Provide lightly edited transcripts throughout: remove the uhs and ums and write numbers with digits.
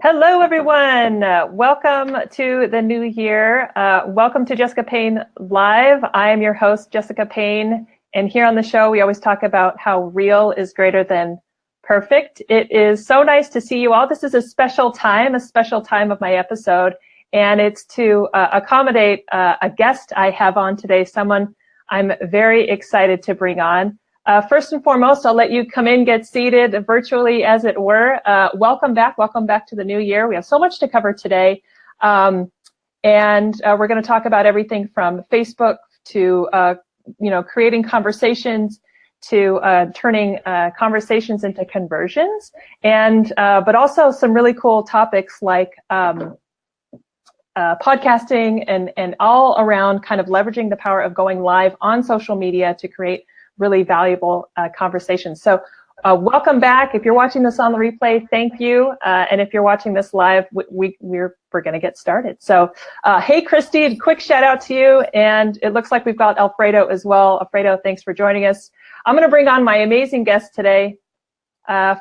Hello, everyone. Welcome to the new year. Welcome to Jessica Payne Live. I am your host, Jessica Payne. And here on the show, we always talk about how real is greater than perfect. It is so nice to see you all. This is a special time of my episode. And it's to accommodate a guest I have on today, someone I'm very excited to bring on. First and foremost, I'll let you come in, get seated virtually, as it were. Welcome back to the new year. We have so much to cover today. And we're going to talk about everything from Facebook to, creating conversations to turning conversations into conversions. And, but also some really cool topics like podcasting and all around kind of leveraging the power of going live on social media to create really valuable conversations. So welcome back. If you're watching this on the replay, thank you. And if you're watching this live, we're going to get started. So hey, Christy, quick shout out to you. And it looks like we've got Alfredo as well. Alfredo, thanks for joining us. I'm going to bring on my amazing guest today.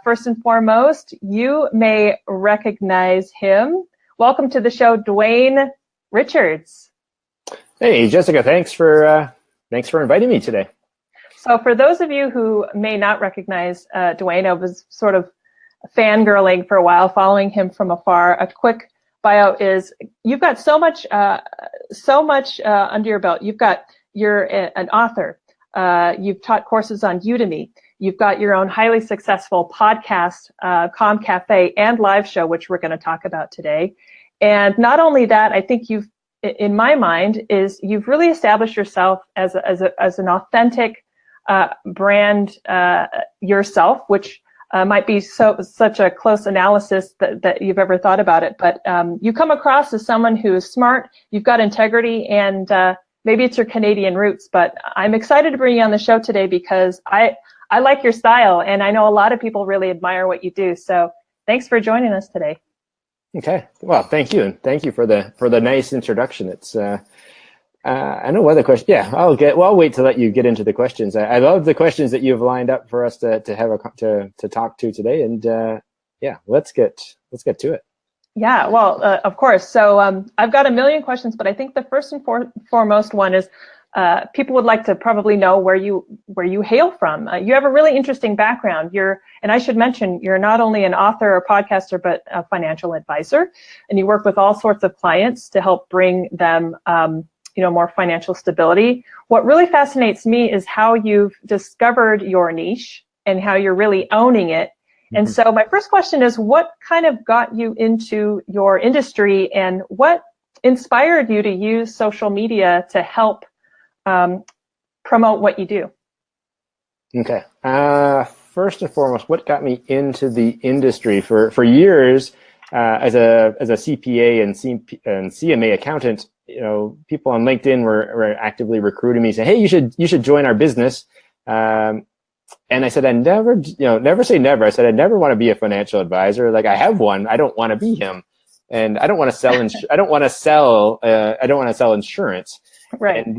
First and foremost, you may recognize him. Welcome to the show, Dwayne Richards. Hey, Jessica, thanks for inviting me today. So for those of you who may not recognize Dwayne, I was sort of fangirling for a while, following him from afar. A quick bio is you've got so much under your belt. You're an author. You've taught courses on Udemy. You've got your own highly successful podcast, Com Cafe, and live show, which we're going to talk about today. And not only that, I think in my mind, you've really established yourself as an authentic brand yourself, which might be such a close analysis that you've ever thought about it. But you come across as someone who is smart, you've got integrity, and maybe it's your Canadian roots. But I'm excited to bring you on the show today because I like your style, and I know a lot of people really admire what you do. So thanks for joining us today. Okay. Well, thank you, and thank you for the nice introduction. It's I know what the question. Yeah, I'll wait to let you get into the questions. I love the questions that you've lined up for us to talk to today, and yeah, let's get to it. Yeah, well, of course. So I've got a million questions, but I think the first and foremost one is people would like to probably know where you hail from. You have a really interesting background. And I should mention, you're not only an author or podcaster, but a financial advisor, and you work with all sorts of clients to help bring them more financial stability. What really fascinates me is how you've discovered your niche and how you're really owning it. Mm-hmm. And so my first question is, what kind of got you into your industry, and what inspired you to use social media to help promote what you do? Okay. First and foremost, what got me into the industry? For years, as a CPA and CMA accountant, people on LinkedIn were actively recruiting me, saying, "Hey, you should join our business." And I said, never say never. I said, I never want to be a financial advisor. Like, I have one. I don't want to be him, and I don't want to sell. I don't want to sell insurance. Right. And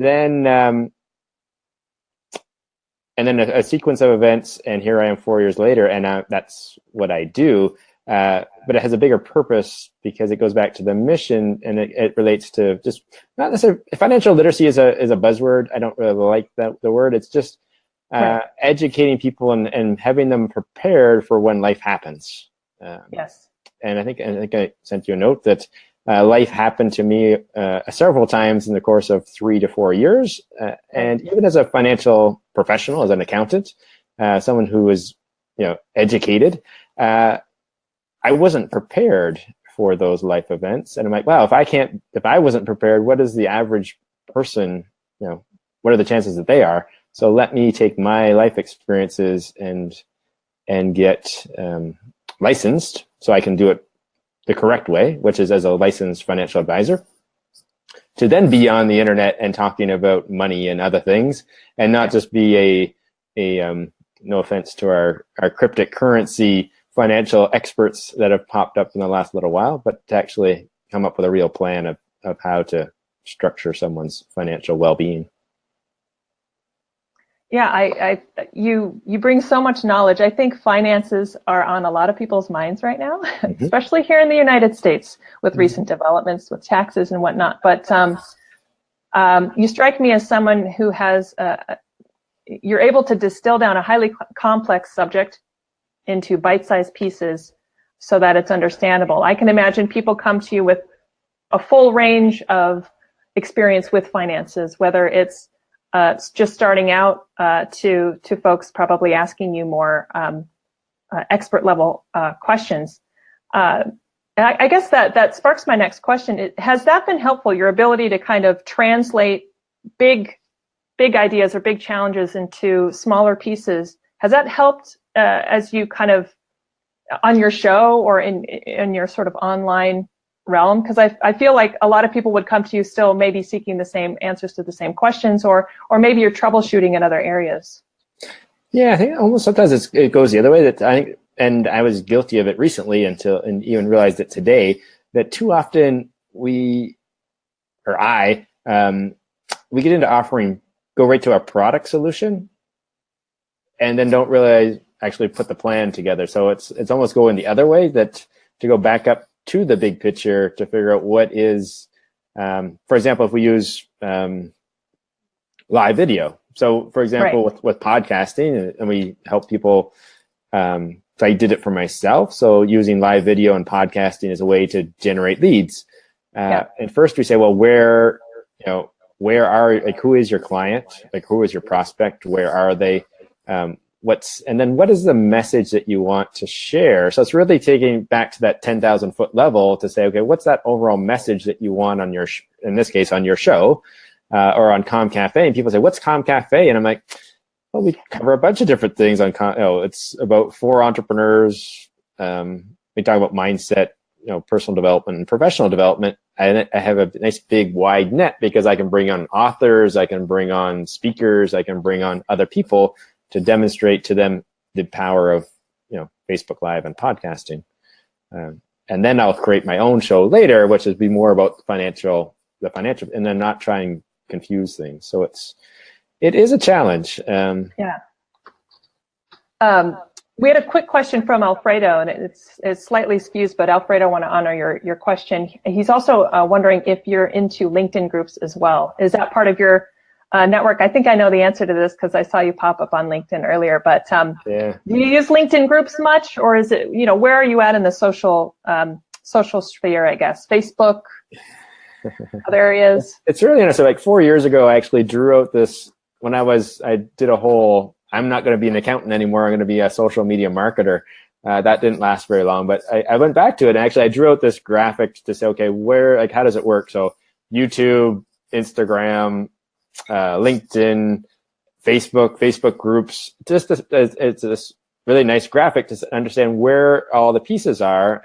then a sequence of events, and here I am 4 years later, and that's what I do. But it has a bigger purpose because it goes back to the mission, and it relates to just not necessarily financial literacy is a buzzword. I don't really like the word. It's just right. Educating people and having them prepared for when life happens. Yes. And I think I sent you a note that life happened to me several times in the course of 3 to 4 years. And even as a financial professional, as an accountant, someone who was educated, I wasn't prepared for those life events. And I'm like, wow, if I wasn't prepared, what is the average person, what are the chances that they are? So let me take my life experiences and get licensed so I can do it the correct way, which is as a licensed financial advisor, to then be on the internet and talking about money and other things, and not just be a no offense to our cryptic currency financial experts that have popped up in the last little while, but to actually come up with a real plan of how to structure someone's financial well-being. Yeah, you bring so much knowledge. I think finances are on a lot of people's minds right now, Mm-hmm. especially here in the United States with recent developments with taxes and whatnot. But you strike me as someone who has, you're able to distill down a highly complex subject into bite-sized pieces so that it's understandable. I can imagine people come to you with a full range of experience with finances, whether it's just starting out to folks probably asking you more expert level questions. I guess that sparks my next question. Has that been helpful, your ability to kind of translate big ideas or big challenges into smaller pieces? Has that helped as you kind of on your show or in your sort of online realm? Because I feel like a lot of people would come to you still maybe seeking the same answers to the same questions, or maybe you're troubleshooting in other areas. Yeah, I think almost sometimes it goes the other way. That I think, and I was guilty of it recently and even realized it today, that too often we get into go right to a product solution and then don't really actually put the plan together. So it's almost going the other way, that to go back up to the big picture to figure out what is, for example, if we use live video. So for example, Right. with podcasting, and we help people, so I did it for myself. So using live video and podcasting as a way to generate leads. And first we say, well, where are, like, who is your client? Like, who is your prospect? Where are they? And then what is the message that you want to share? So it's really taking back to that 10,000 foot level to say, okay, what's that overall message that you want on your, in this case, on your show, or on Com Cafe? And people say, what's Com Cafe? And I'm like, well, we cover a bunch of different things on, it's about for entrepreneurs. We talk about mindset, personal development and professional development. I have a nice big wide net because I can bring on authors, I can bring on speakers, I can bring on other people to demonstrate to them the power of, Facebook Live and podcasting. And then I'll create my own show later, which is be more about the financial, and then not try and confuse things. So it is a challenge. Yeah. We had a quick question from Alfredo, and it's slightly skews, but Alfredo, I want to honor your question. He's also wondering if you're into LinkedIn groups as well. Is that part of your network? I think I know the answer to this because I saw you pop up on LinkedIn earlier, but do you use LinkedIn groups much, or is it, where are you at in the social sphere, I guess? Facebook, other areas? It's really interesting. Like 4 years ago, I actually drew out this, I did a whole, I'm not going to be an accountant anymore, I'm going to be a social media marketer. That didn't last very long, but I went back to it, and actually I drew out this graphic to say, okay, how does it work? So YouTube, Instagram, LinkedIn, Facebook groups, it's this really nice graphic to understand where all the pieces are.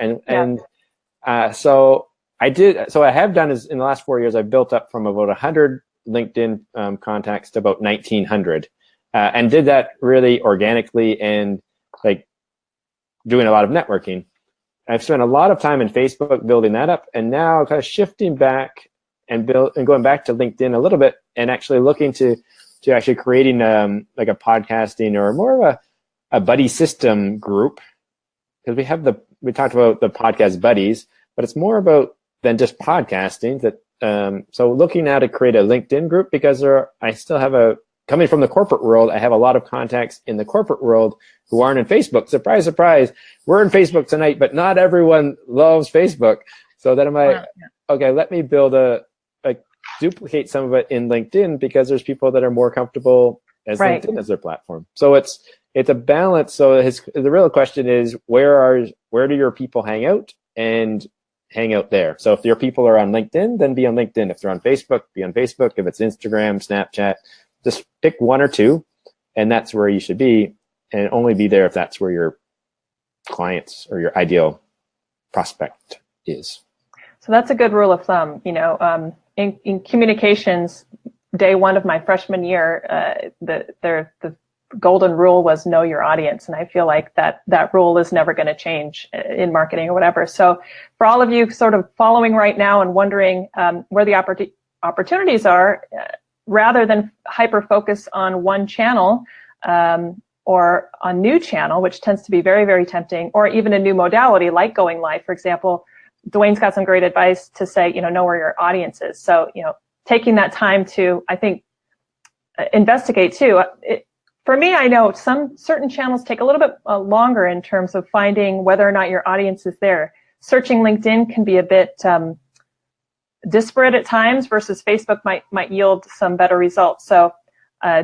So I have done is in the last 4 years, I've built up from about 100 LinkedIn contacts to about 1,900, and did that really organically and like doing a lot of networking. I've spent a lot of time in Facebook building that up, and now kind of shifting back and going back to LinkedIn a little bit, and actually looking to actually creating like a podcasting or more of a buddy system group, because we talked about the podcast buddies, but it's more about than just podcasting. So looking now to create a LinkedIn group, because I still have coming from the corporate world, I have a lot of contacts in the corporate world who aren't in Facebook. Surprise, surprise, we're in Facebook tonight, but not everyone loves Facebook. So then I'm like, okay, let me duplicate some of it in LinkedIn, because there's people that are more comfortable as LinkedIn as their platform. So it's a balance. So the real question is, where do your people hang out, and hang out there. So if your people are on LinkedIn, then be on LinkedIn. If they're on Facebook, be on Facebook. If it's Instagram, Snapchat, just pick one or two, and that's where you should be, and only be there if that's where your clients or your ideal prospect is. So that's a good rule of thumb. In communications, day one of my freshman year, the golden rule was know your audience. And I feel like that rule is never going to change in marketing or whatever. So for all of you sort of following right now and wondering where the opportunities are, rather than hyper focus on one channel or a new channel, which tends to be very, very tempting, or even a new modality like going live, for example, Dwayne's got some great advice to say, know where your audience is. So, taking that time to, I think, investigate too. For me, I know some certain channels take a little bit longer in terms of finding whether or not your audience is there. Searching LinkedIn can be a bit disparate at times versus Facebook might yield some better results. So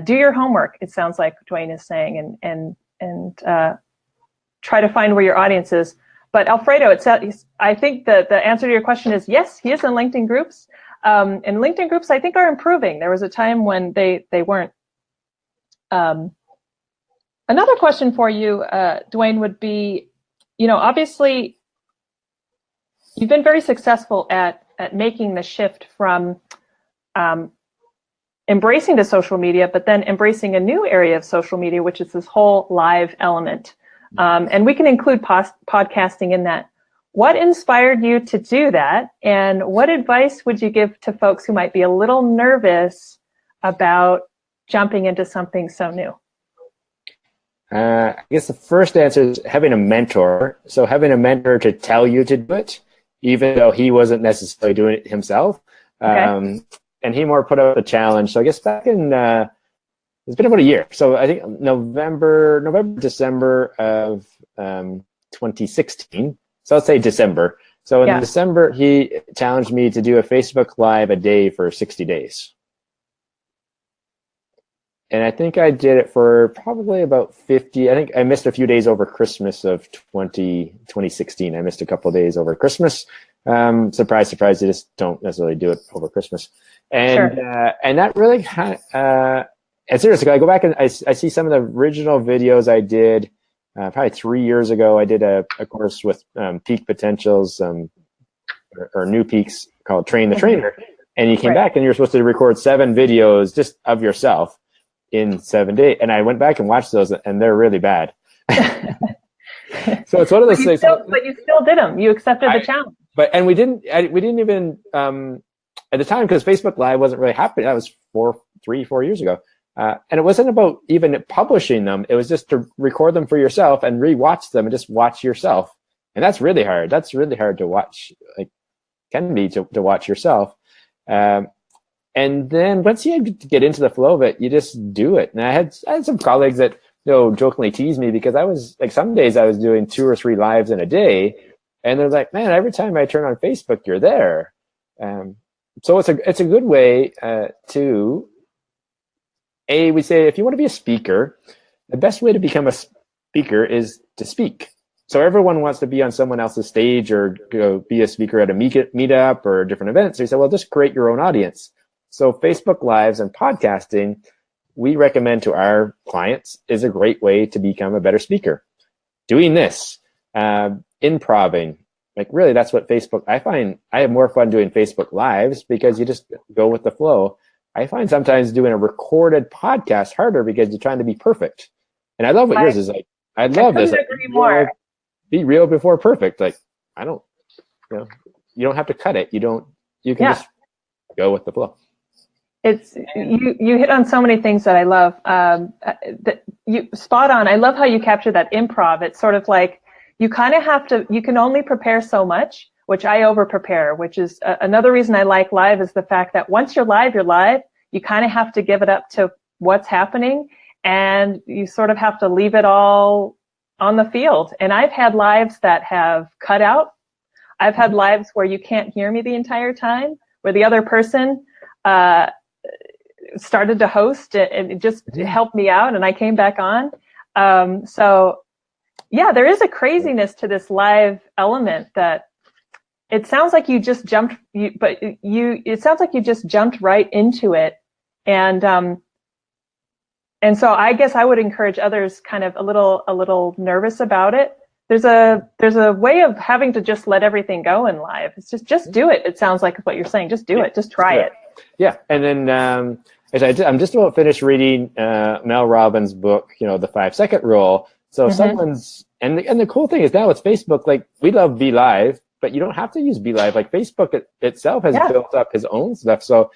do your homework, it sounds like Dwayne is saying, and try to find where your audience is. But Alfredo, I think the answer to your question is yes, he is in LinkedIn groups. And LinkedIn groups, I think, are improving. There was a time when they weren't. Another question for you, Dwayne, would be, obviously, you've been very successful at making the shift from embracing the social media, but then embracing a new area of social media, which is this whole live element. And we can include podcasting in that. What inspired you to do that? And what advice would you give to folks who might be a little nervous about jumping into something so new? I guess the first answer is having a mentor. So having a mentor to tell you to do it, even though he wasn't necessarily doing it himself. Okay. And he more put out the challenge. So I guess back in, it's been about a year. So I think November, December of 2016. So let's say December. So in December, he challenged me to do a Facebook Live a day for 60 days. And I think I did it for probably about 50. I think I missed a few days over Christmas of 2016. I missed a couple of days over Christmas. Surprise, surprise, you just don't necessarily do it over Christmas. And sure. And that really kind of, and seriously, I go back and I see some of the original videos I did probably 3 years ago. I did a course with Peak Potentials or New Peaks called Train the Trainer. And you came back and you're supposed to record 7 videos just of yourself in 7 days. And I went back and watched those and they're really bad. So it's one of those things. But you still did them. You accepted the challenge. And we didn't even, at the time, because Facebook Live wasn't really happening. That was 4 years ago. And it wasn't about even publishing them. It was just to record them for yourself and re-watch them and just watch yourself. And that's really hard. That's really hard to watch, like can be to watch yourself. And then once you get into the flow of it, you just do it. And I had some colleagues that jokingly tease me because I was like, some days I was doing 2 or 3 lives in a day, and they're like, "Man, every time I turn on Facebook, you're there." So it's a good way to. We say if you want to be a speaker, the best way to become a speaker is to speak. So everyone wants to be on someone else's stage or go be a speaker at a meetup or different events. So you say, well, just create your own audience. So Facebook Lives and podcasting, we recommend to our clients, is a great way to become a better speaker. Doing this, improving, like really that's what Facebook, I find I have more fun doing Facebook Lives because you just go with the flow. I find sometimes doing a recorded podcast harder because you're trying to be perfect. And I love what yours is like. I love this. Agree more. Be real before perfect. Like, you don't have to cut it. You can just go with the flow. It's you hit on so many things that I love. You spot on. I love how you capture that improv. It's sort of like you kind of have to. You can only prepare so much, which I over prepare. Which is another reason I like live is the fact that once you're live, you're live. You kind of have to give it up to what's happening, and you sort of have to leave it all on the field. And I've had lives that have cut out. I've had lives where you can't hear me the entire time, where the other person started to host and it just helped me out and I came back on. So yeah, there is a craziness to this live element that it sounds like you just jumped, it sounds like you just jumped right into it. And so I guess I would encourage others kind of a little nervous about it. There's a way of having to just let everything go in live. It's just do it. It sounds like what you're saying. Just do it. Just try it. Yeah. And then, I'm just about finished reading Mel Robbins' book, the 5-second rule. So if someone's, and the cool thing is now with Facebook, like we love Be Live, but you don't have to use Be Live. Like Facebook itself has built up his own stuff. So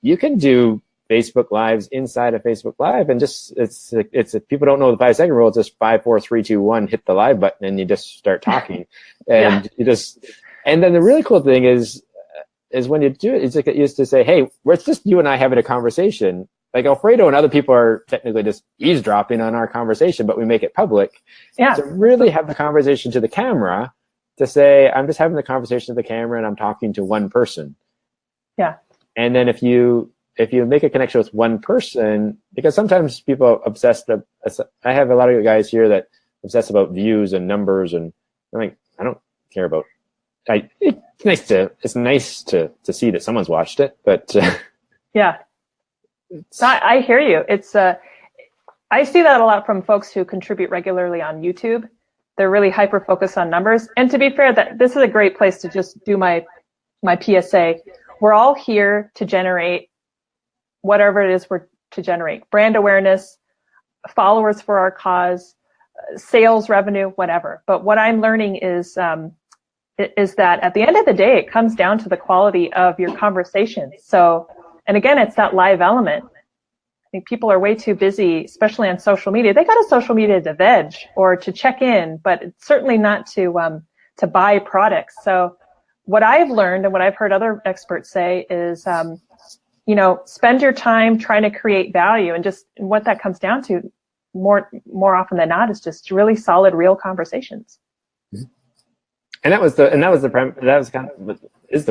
you can do Facebook Lives inside of Facebook Live, and just it's if people don't know the 5-second rule, it's just 5, 4, 3, 2, 1, hit the live button, and you just start talking, and and then the really cool thing is when you do it, it's like it used to say, hey, it's just you and I having a conversation. Like Alfredo and other people are technically just eavesdropping on our conversation, but we make it public. Yeah. To really have the conversation to the camera, to say, I'm just having the conversation to the camera and I'm talking to one person. Yeah. And then if you make a connection with one person, because sometimes people are obsessed. I have a lot of guys here that obsess about views and numbers, and I'm like, I don't care about. It's nice to see that someone's watched it, but yeah. So I hear you. I see that a lot from folks who contribute regularly on YouTube. They're really hyper focused on numbers. And to be fair, that this is a great place to just do my PSA. We're all here to generate whatever it is we're to generate: brand awareness, followers for our cause, sales revenue, whatever. But what I'm learning is that at the end of the day, it comes down to the quality of your conversation. So, and again, it's that live element. I think people are way too busy, especially on social media. They go to social media to veg or to check in, but it's certainly not to buy products. So what I've learned and what I've heard other experts say is, spend your time trying to create value, and what that comes down to more often than not is just really solid, real conversations. And that was the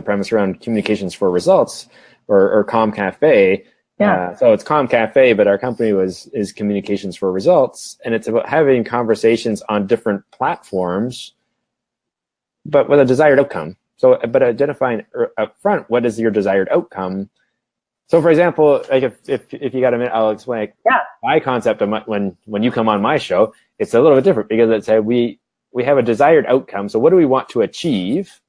premise around communications for results, or Com Cafe. Yeah. So it's Com Cafe, but our company is communications for results, and it's about having conversations on different platforms, but with a desired outcome. So, but identifying up front, what is your desired outcome? So, for example, like if you got a minute, I'll explain my concept of when you come on my show. It's a little bit different because it's we have a desired outcome. So what do we want to achieve?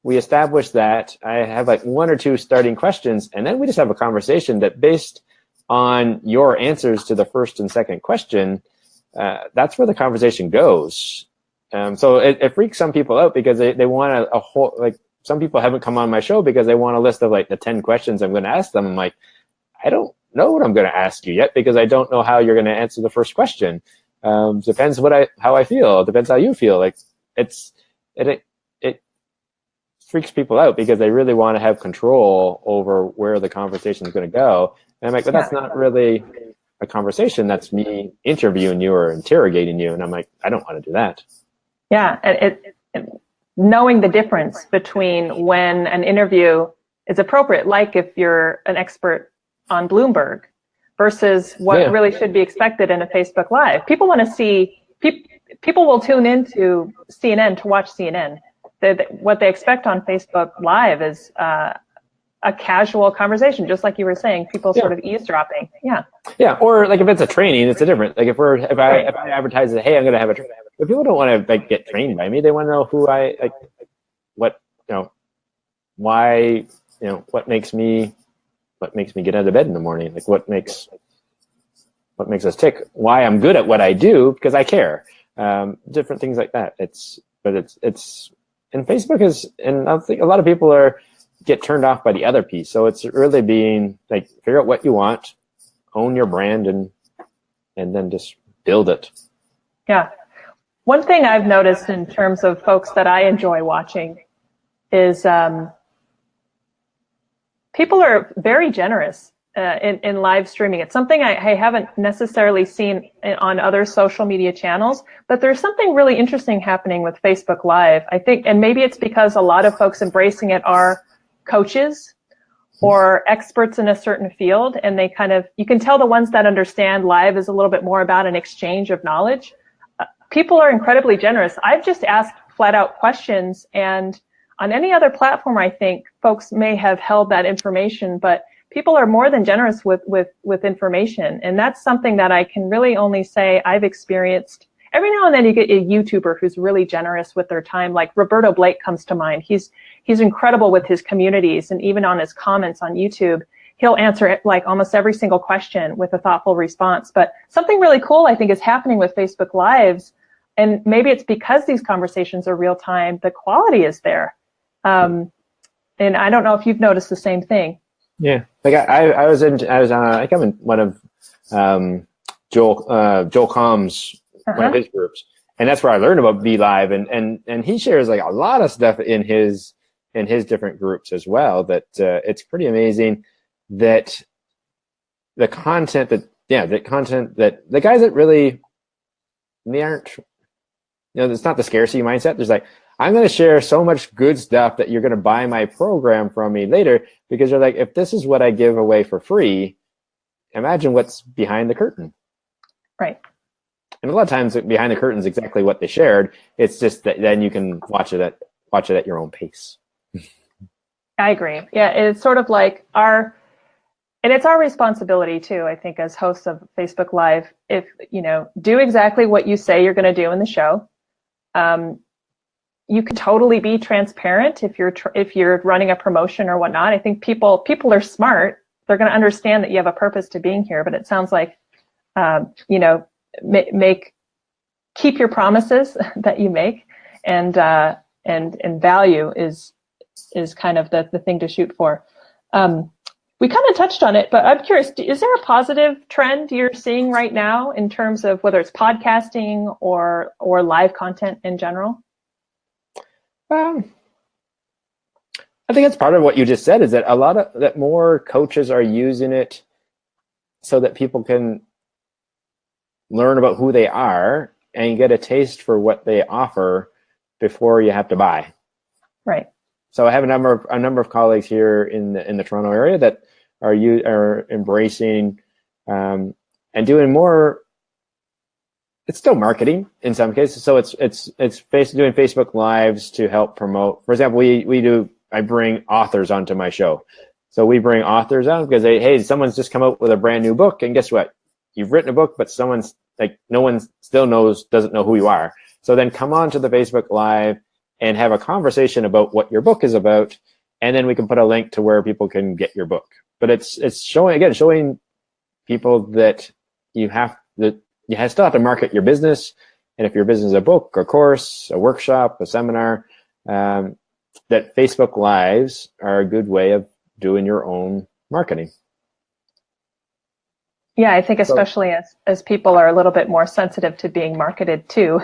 We establish that. I have like 1 or 2 starting questions, and then we just have a conversation that, based on your answers to the first and second question, that's where the conversation goes. So it freaks some people out because they want a whole, like, some people haven't come on my show because they want a list of like the 10 questions I'm going to ask them. I'm like, I don't know what I'm going to ask you yet because I don't know how you're going to answer the first question. Depends how I feel. Depends how you feel. Like it freaks people out because they really want to have control over where the conversation is going to go. And I'm like, but that's not really a conversation. That's me interviewing you or interrogating you. And I'm like, I don't want to do that. Yeah. And knowing the difference between when an interview is appropriate, like if you're an expert on Bloomberg, versus what really should be expected in a Facebook Live. People want to see, people will tune into CNN to watch CNN. What they expect on Facebook Live is a casual conversation, just like you were saying, people sort of eavesdropping. Yeah. Yeah. Or like if it's a training, it's a different, like if I advertise that, hey, I'm going to have a training, but people don't want to like get trained by me. They want to know who what makes me get out of bed in the morning. Like what makes us tick, why I'm good at what I do, because I care. Different things like that. It's and Facebook is, and I think a lot of people get turned off by the other piece. So it's really being like, figure out what you want, own your brand, and then just build it. Yeah. One thing I've noticed in terms of folks that I enjoy watching is people are very generous in live streaming. It's something I haven't necessarily seen on other social media channels, but there's something really interesting happening with Facebook Live, I think, and maybe it's because a lot of folks embracing it are coaches or experts in a certain field, and they you can tell the ones that understand live is a little bit more about an exchange of knowledge. People are incredibly generous. I've just asked flat out questions, and on any other platform, I think folks may have held that information, but people are more than generous with information. And that's something that I can really only say I've experienced. Every now and then you get a YouTuber who's really generous with their time, like Roberto Blake comes to mind. He's incredible with his communities, and even on his comments on YouTube, he'll answer like almost every single question with a thoughtful response. But something really cool I think is happening with Facebook Lives, and maybe it's because these conversations are real time, the quality is there. And I don't know if you've noticed the same thing. Yeah, like I was like I'm in one of Joel Combs, one of his groups, and that's where I learned about Be Live, and he shares like a lot of stuff in his different groups as well. That it's pretty amazing that the content that the guys that really they aren't, it's not the scarcity mindset. There's like, I'm going to share so much good stuff that you're going to buy my program from me later, because they're like, if this is what I give away for free, imagine what's behind the curtain. Right. And a lot of times behind the curtain is exactly what they shared. It's just that then you can watch it at your own pace. I agree. Yeah, it's sort of like and it's our responsibility too, I think, as hosts of Facebook Live, if, do exactly what you say you're going to do in the show. You can totally be transparent if you're running a promotion or whatnot. I think people are smart. They're going to understand that you have a purpose to being here, but it sounds like, keep your promises that you make, and value is kind of the thing to shoot for. We kind of touched on it, but I'm curious, is there a positive trend you're seeing right now in terms of whether it's podcasting or live content in general? I think it's part of what you just said, is that more coaches are using it so that people can learn about who they are and get a taste for what they offer before you have to buy. Right. So I have a number of colleagues here in the Toronto area that are embracing and doing more. It's still marketing in some cases. So it's doing Facebook Lives to help promote. For example, I bring authors onto my show. So we bring authors on because someone's just come out with a brand new book, and guess what? You've written a book, but no one still doesn't know who you are. So then come on to the Facebook Live and have a conversation about what your book is about, and then we can put a link to where people can get your book. But it's showing people that you still have to market your business, and if your business is a book, a course, a workshop, a seminar, that Facebook Lives are a good way of doing your own marketing. Yeah, I think especially as people are a little bit more sensitive to being marketed to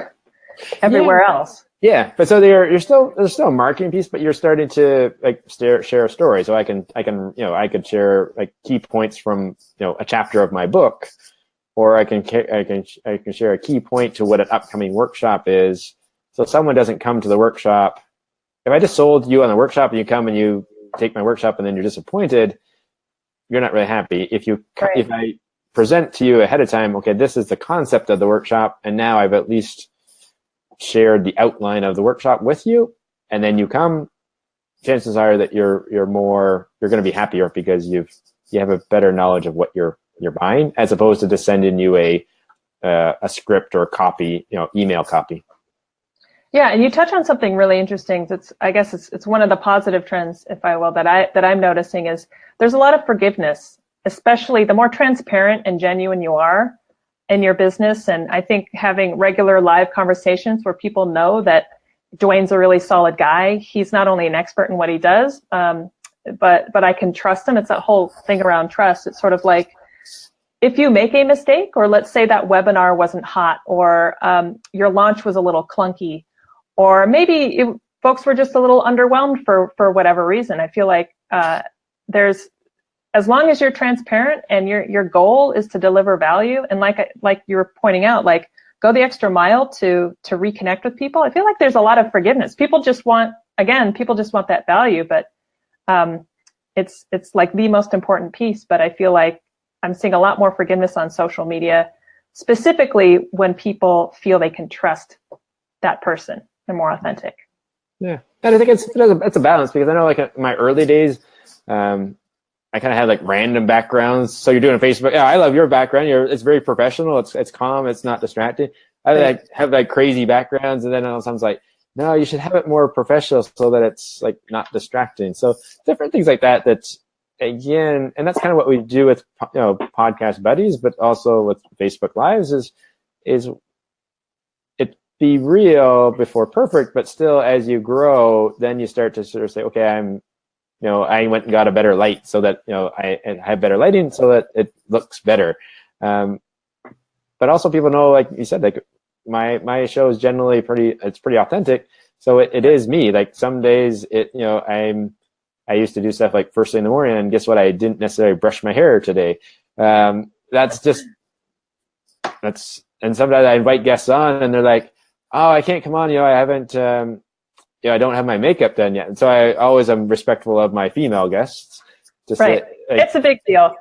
everywhere else. Yeah, but so there's still a marketing piece, but you're starting to share a story. So I could share like key points from a chapter of my book, or I can share a key point to what an upcoming workshop is. So someone doesn't come to the workshop. If I just sold you on the workshop and you come and you take my workshop and then you're disappointed, you're not really happy. If I present to you ahead of time, okay, this is the concept of the workshop, and now I've at least shared the outline of the workshop with you, and then you come, chances are that you're going to be happier because you have a better knowledge of what you're buying, as opposed to just sending you a script or a copy, email copy. Yeah, and you touch on something really interesting. I guess it's one of the positive trends, if I will, that I'm noticing is there's a lot of forgiveness, especially the more transparent and genuine you are in your business. And I think having regular live conversations where people know that Dwayne's a really solid guy. He's not only an expert in what he does, but I can trust him. It's that whole thing around trust. It's sort of like, if you make a mistake, or let's say that webinar wasn't hot, or your launch was a little clunky, or maybe folks were just a little underwhelmed for whatever reason. I feel like as long as you're transparent and your goal is to deliver value, and like you were pointing out, like go the extra mile to reconnect with people, I feel like there's a lot of forgiveness. People just want that value, but it's like the most important piece. But I feel like I'm seeing a lot more forgiveness on social media, specifically when people feel they can trust that person. They're more authentic. Yeah, and I think it's a balance, because I know like in my early days, I kind of had like random backgrounds. So you're doing Facebook. Yeah, I love your background. It's very professional. It's calm. It's not distracting. I have like crazy backgrounds, and then someone's like, no, you should have it more professional so that it's like not distracting. So different things like that. That's again, and that's kind of what we do with podcast buddies, but also with Facebook Lives is it be real before perfect, but still as you grow, then you start to sort of say, okay, I went and got a better light so that, I have better lighting so that it looks better. But also people know, like you said, like my show is generally it's pretty authentic. So it is me. Like some days I used to do stuff like first thing in the morning, and guess what? I didn't necessarily brush my hair today. And sometimes I invite guests on and they're like, oh, I can't come on. I haven't, I don't have my makeup done yet. And so I always am respectful of my female guests. Right. It's a big deal.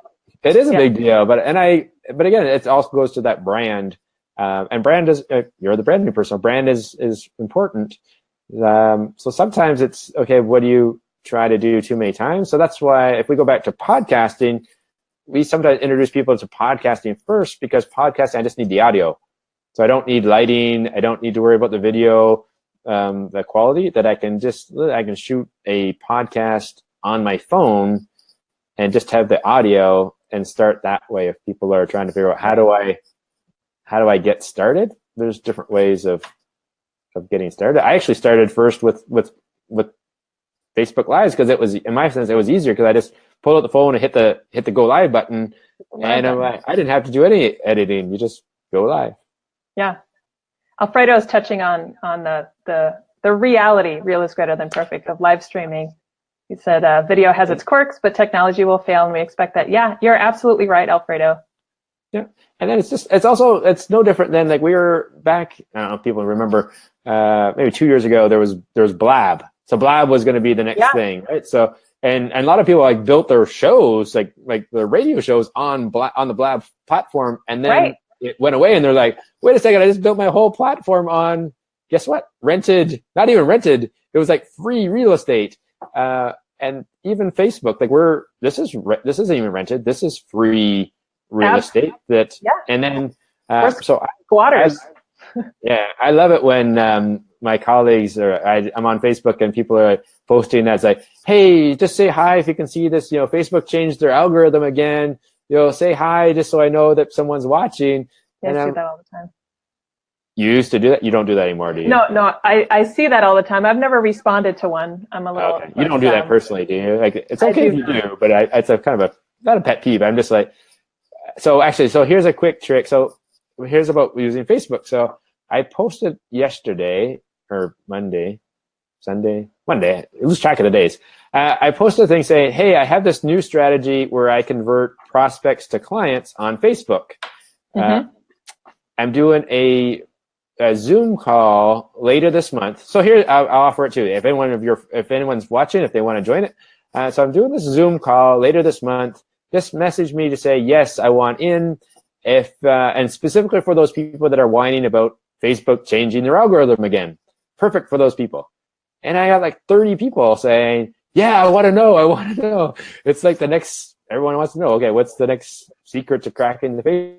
It is a big deal. But again, it also goes to that brand. And brand is, you're the branding person. Brand is important. So sometimes it's, okay, what do you try to do too many times? So that's why if we go back to podcasting, we sometimes introduce people to podcasting first, because podcasting, I just need the audio. So I don't need lighting. I don't need to worry about the video, the quality, that I can shoot a podcast on my phone and just have the audio and start that way. If people are trying to figure out how do I get started, there's different ways of getting started. I actually started first with Facebook Lives, because it was, in my sense, it was easier, because I just pulled out the phone and hit the go live button, and I didn't have to do any editing. You just go live. Yeah. Alfredo is touching on the reality, real is greater than perfect, of live streaming. He said, video has its quirks, but technology will fail, and we expect that. Yeah, you're absolutely right, Alfredo. Yeah. And then it's no different than, like, we were back, I don't know if people remember, maybe 2 years ago, there was Blab. So Blab was going to be the next thing, right? So, and a lot of people like built their shows, like the radio shows on the Blab platform, and then it went away, and they're like, wait a second, I just built my whole platform on, guess what? Rented, not even rented. It was like free real estate. And even Facebook, like this isn't even rented. This is free real estate and then, so squatters. I love it when, my colleagues I'm on Facebook and people are posting that's like, hey, just say hi if you can see this, Facebook changed their algorithm again, say hi just so I know that someone's watching. Yes, I do that all the time. You used to do that? You don't do that anymore, do you? No, I see that all the time. I've never responded to one. I'm a little. Okay. You don't do that personally, do you? Like, it's okay if you do, but it's a kind of not a pet peeve. I'm just like, so here's a quick trick. So here's about using Facebook. So I posted yesterday or Monday, lose track of the days. I posted a thing saying, hey, I have this new strategy where I convert prospects to clients on Facebook. I'm doing a Zoom call later this month. So here, I'll offer it to you. If anyone's watching, if they want to join it. So I'm doing this Zoom call later this month. Just message me to say, yes, I want in. And specifically for those people that are whining about Facebook changing their algorithm again. Perfect for those people. And I got like 30 people saying, yeah, I want to know. It's like everyone wants to know, okay, what's the next secret to cracking the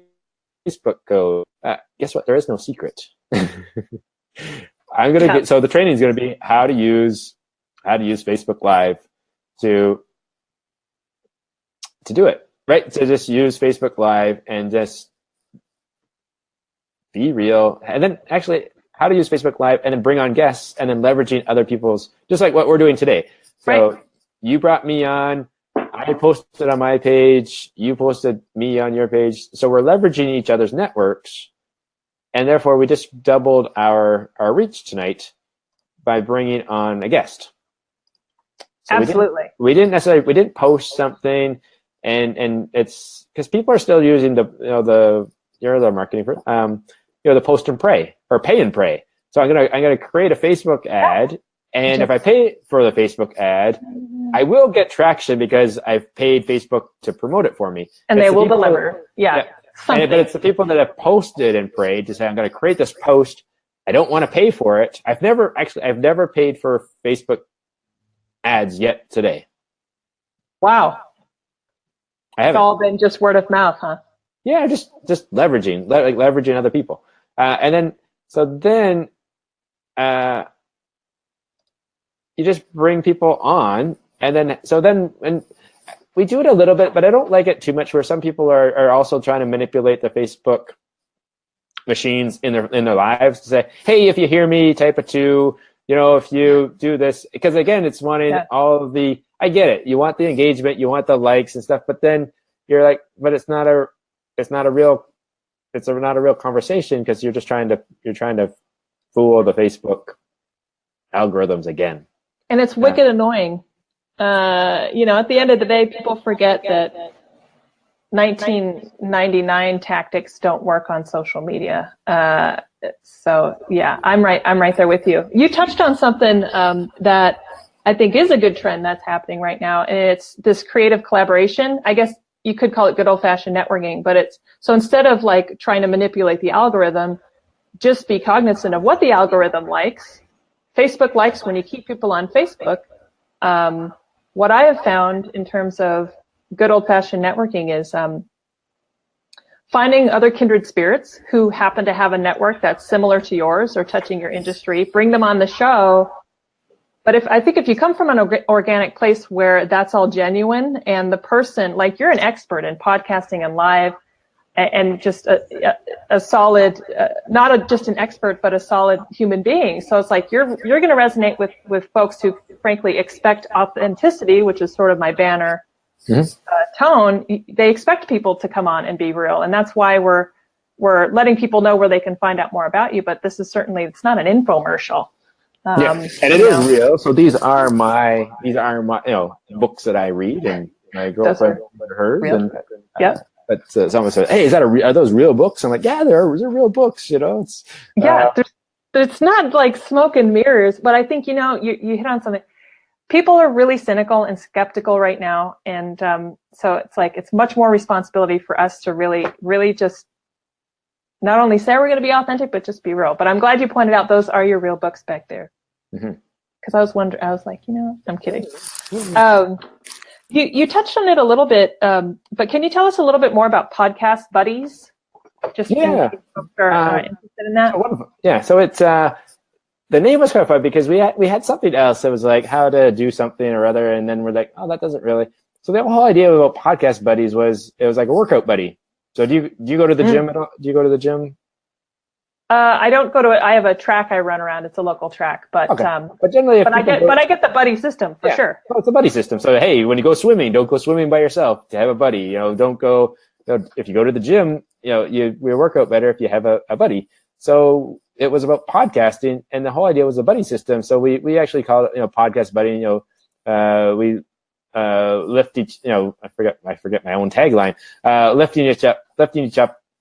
Facebook code? Guess what? There is no secret. So the training is going to be how to use Facebook Live to do it, right? So just use Facebook Live and just be real. And then actually how to use Facebook Live and then bring on guests and then leveraging other people's, just like what we're doing today. So you brought me on, I posted on my page, you posted me on your page. So we're leveraging each other's networks, and therefore we just doubled our reach tonight by bringing on a guest. So absolutely. We didn't post something, and it's because people are still using the marketing for the post and pray or pay and pray. So I'm gonna create a Facebook ad, and if I pay for the Facebook ad, I will get traction because I've paid Facebook to promote it for me. And they will deliver. But it's the people that have posted and prayed to say, I'm going to create this post. I don't want to pay for it. I've never paid for Facebook ads yet today. Wow. It's all been just word of mouth, huh? Yeah, just leveraging other people. And then you just bring people on, and we do it a little bit, but I don't like it too much where some people are also trying to manipulate the Facebook machines in their lives to say, hey, if you hear me, type a 2, if you do this, because again, it's wanting all of the, I get it. You want the engagement, you want the likes and stuff, but then you're like, but it's not a real conversation because you're trying to fool the Facebook algorithms again. And it's wicked annoying. At the end of the day, people forget that 1999 tactics don't work on social media. So yeah, I'm right there with you. You touched on something that I think is a good trend that's happening right now, and it's this creative collaboration. I guess you could call it good old-fashioned networking, but so instead of like trying to manipulate the algorithm, just be cognizant of what the algorithm likes. Facebook likes when you keep people on Facebook. What I have found in terms of good old-fashioned networking is finding other kindred spirits who happen to have a network that's similar to yours or touching your industry, bring them on the show. But if you come from an organic place where that's all genuine and the person, like you're an expert in podcasting and live and just a solid, not just an expert, but a solid human being. So it's like you're going to resonate with folks who frankly expect authenticity, which is sort of my banner tone. They expect people to come on and be real. And that's why we're letting people know where they can find out more about you. But this is it's not an infomercial. And it is real. So these are my books that I read, and my girlfriend read hers. Real? And, but someone said, "Hey, are those real books?" I'm like, "Yeah, they're real books." It's it's not like smoke and mirrors, but I think you hit on something. People are really cynical and skeptical right now, and so it's like it's much more responsibility for us to really, really just not only say we're going to be authentic, but just be real. But I'm glad you pointed out those are your real books back there, because I was like, I'm kidding. You touched on it a little bit, but can you tell us a little bit more about Podcast Buddies? Just in case folks are interested in that. So it's the name was kind of fun because we had something else that was like how to do something or other, and then we're like, oh, that doesn't really. So the whole idea about Podcast Buddies was it was like a workout buddy. So do you go to the gym at all? Do you go to the gym? I don't go to it. I have a track I run around. It's a local track, but but generally, I get the buddy system for sure. Well, it's a buddy system. So hey, when you go swimming, don't go swimming by yourself. To have a buddy, don't go. If you go to the gym, we work out better if you have a buddy. So it was about podcasting, and the whole idea was a buddy system. So we actually call it podcast buddy. We lift each. I forget my own tagline.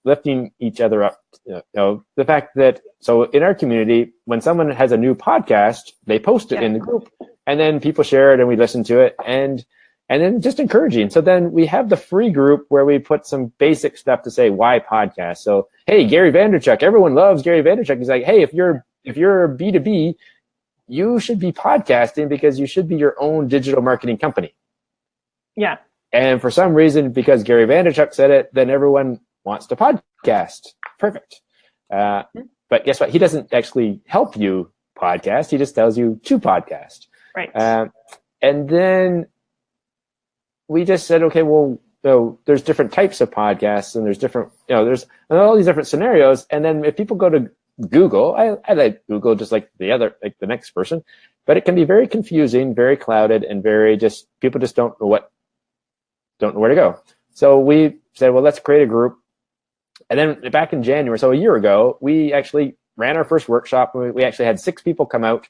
Lifting each other up. The fact that so in our community, when someone has a new podcast, they post it in the group, and then people share it, and we listen to it, and then just encouraging. So then we have the free group where we put some basic stuff to say why podcast. So hey, Gary Vaynerchuk, everyone loves Gary Vaynerchuk. He's like, hey, if you're B2B, you should be podcasting because you should be your own digital marketing company. Yeah. And for some reason, because Gary Vaynerchuk said it, then everyone wants to podcast. Perfect. But guess what? He doesn't actually help you podcast. He just tells you to podcast. Right. And then we just said, okay, well, there's different types of podcasts, and there's different, there's all these different scenarios. And then if people go to Google, I like Google just like the next person, but it can be very confusing, very clouded, and very people just don't know where to go. So we said, well, let's create a group. And then back in January, so a year ago, we actually ran our first workshop. We actually had 6 people come out,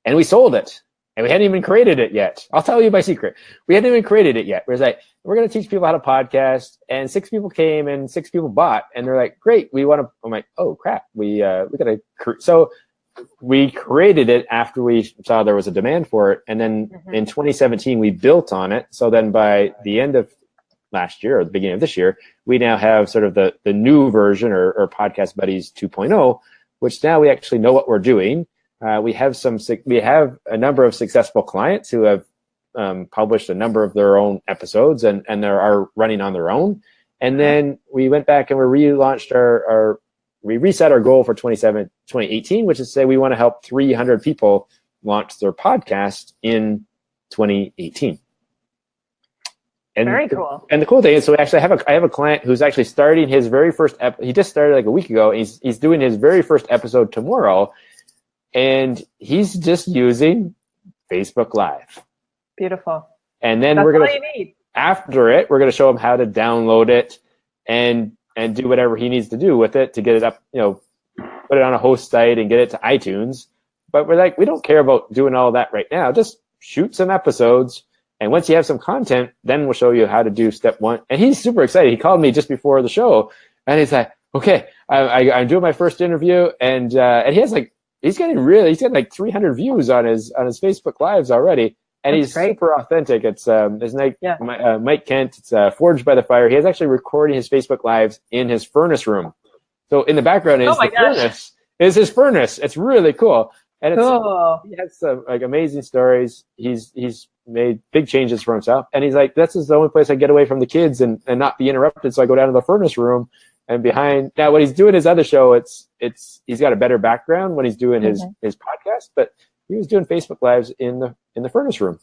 and we sold it. And we hadn't even created it yet. I'll tell you my secret. We hadn't even created it yet. It was like, we're going to teach people how to podcast. And 6 people came and 6 people bought. And they're like, great, we want to. I'm like, oh, crap. We got to. So we created it after we saw there was a demand for it. And then in 2017, we built on it. So then by the end of last year or the beginning of this year, we now have sort of the new version or Podcast Buddies 2.0, which now we actually know what we're doing. We have a number of successful clients who have published a number of their own episodes and they are running on their own. And then we went back and we relaunched we reset our goal for 2018, which is to say we want to help 300 people launch their podcast in 2018. And very cool. And the cool thing is, so actually I have a client who's actually starting his very first he just started like a week ago. And he's doing his very first episode tomorrow. And he's just using Facebook Live. Beautiful. And then That's we're all going you to, need. after it, we're going to show him how to download it and do whatever he needs to do with it to get it up, put it on a host site and get it to iTunes. But we're like, we don't care about doing all that right now. Just shoot some episodes. And once you have some content, then we'll show you how to do step one. And he's super excited. He called me just before the show and he's like, okay, I'm doing my first interview. And he has he's getting like 300 views on his Facebook Lives already. And That's he's great. super authentic. It's his name, Yeah. Mike Kent. It's Forged by the Fire. He is actually recording his Facebook Lives in his furnace room. So in the background is furnace. Is his furnace. It's really cool. And cool. He has some amazing stories. He's made big changes for himself. And he's like, this is the only place I get away from the kids and not be interrupted. So I go down to the furnace room and behind. Now when he's doing his other show, he's got a better background when he's doing his podcast, but he was doing Facebook Lives in the furnace room.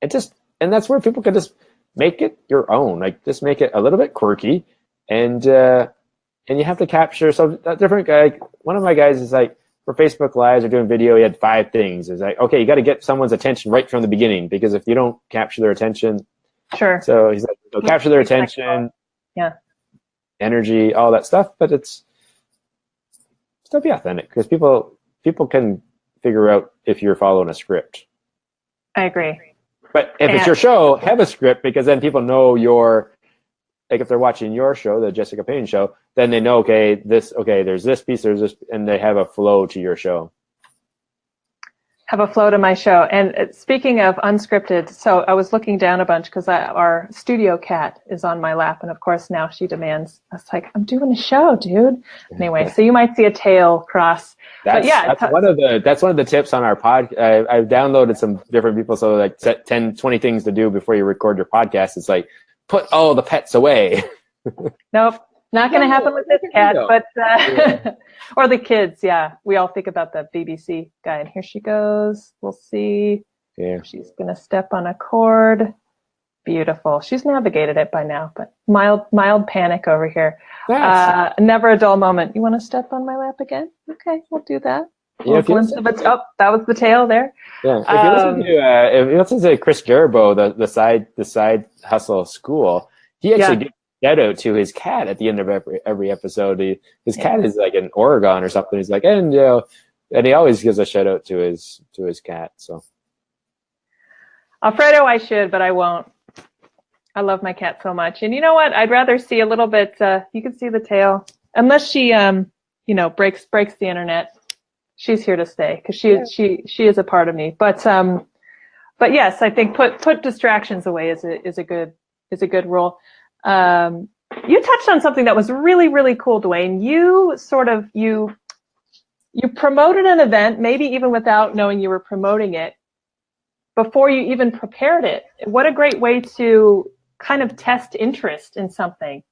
And that's where people can just make it your own. Like just make it a little bit quirky and you have to capture some different guy. One of my guys is like, for Facebook Lives or doing video, he had 5 things. It's like, okay, you got to get someone's attention right from the beginning because if you don't capture their attention. Sure. So he's like, so capture their attention. Yeah. Energy, all that stuff, but it's still be authentic because people can figure out if you're following a script. I agree. But if it's your show, have a script because then people know like if they're watching your show, the Jessica Payne show, then they know, there's this piece, there's this, and they have a flow to your show. Have a flow to my show. And speaking of unscripted, so I was looking down a bunch because our studio cat is on my lap. And of course now she demands, I was like, I'm doing a show, dude. Anyway, so you might see a tail cross. That's one of the tips on our pod. I've downloaded some different people. So like set 10, 20 things to do before you record your podcast. It's like, put all the pets away. Nope. Not going to happen with this cat, but or the kids. Yeah, we all think about the BBC guy, and here she goes. We'll see. Yeah, she's going to step on a cord. Beautiful. She's navigated it by now, but mild panic over here. Nice. Never a dull moment. You want to step on my lap again? Okay, we'll do that. Yeah, that was the tail there. Yeah, if you listen to Chris Garbo, the side hustle school, he actually gives a shout out to his cat at the end of every episode. His cat is like in Oregon or something. He's like, and he always gives a shout out to his cat. So, Alfredo, I should, but I won't. I love my cat so much, and you know what? I'd rather see a little bit. You can see the tail, unless she, breaks the internet. She's here to stay because she is a part of me. But yes, I think put distractions away is a good rule. You touched on something that was really, really cool, Dwayne. You promoted an event, maybe even without knowing you were promoting it, before you even prepared it. What a great way to kind of test interest in something,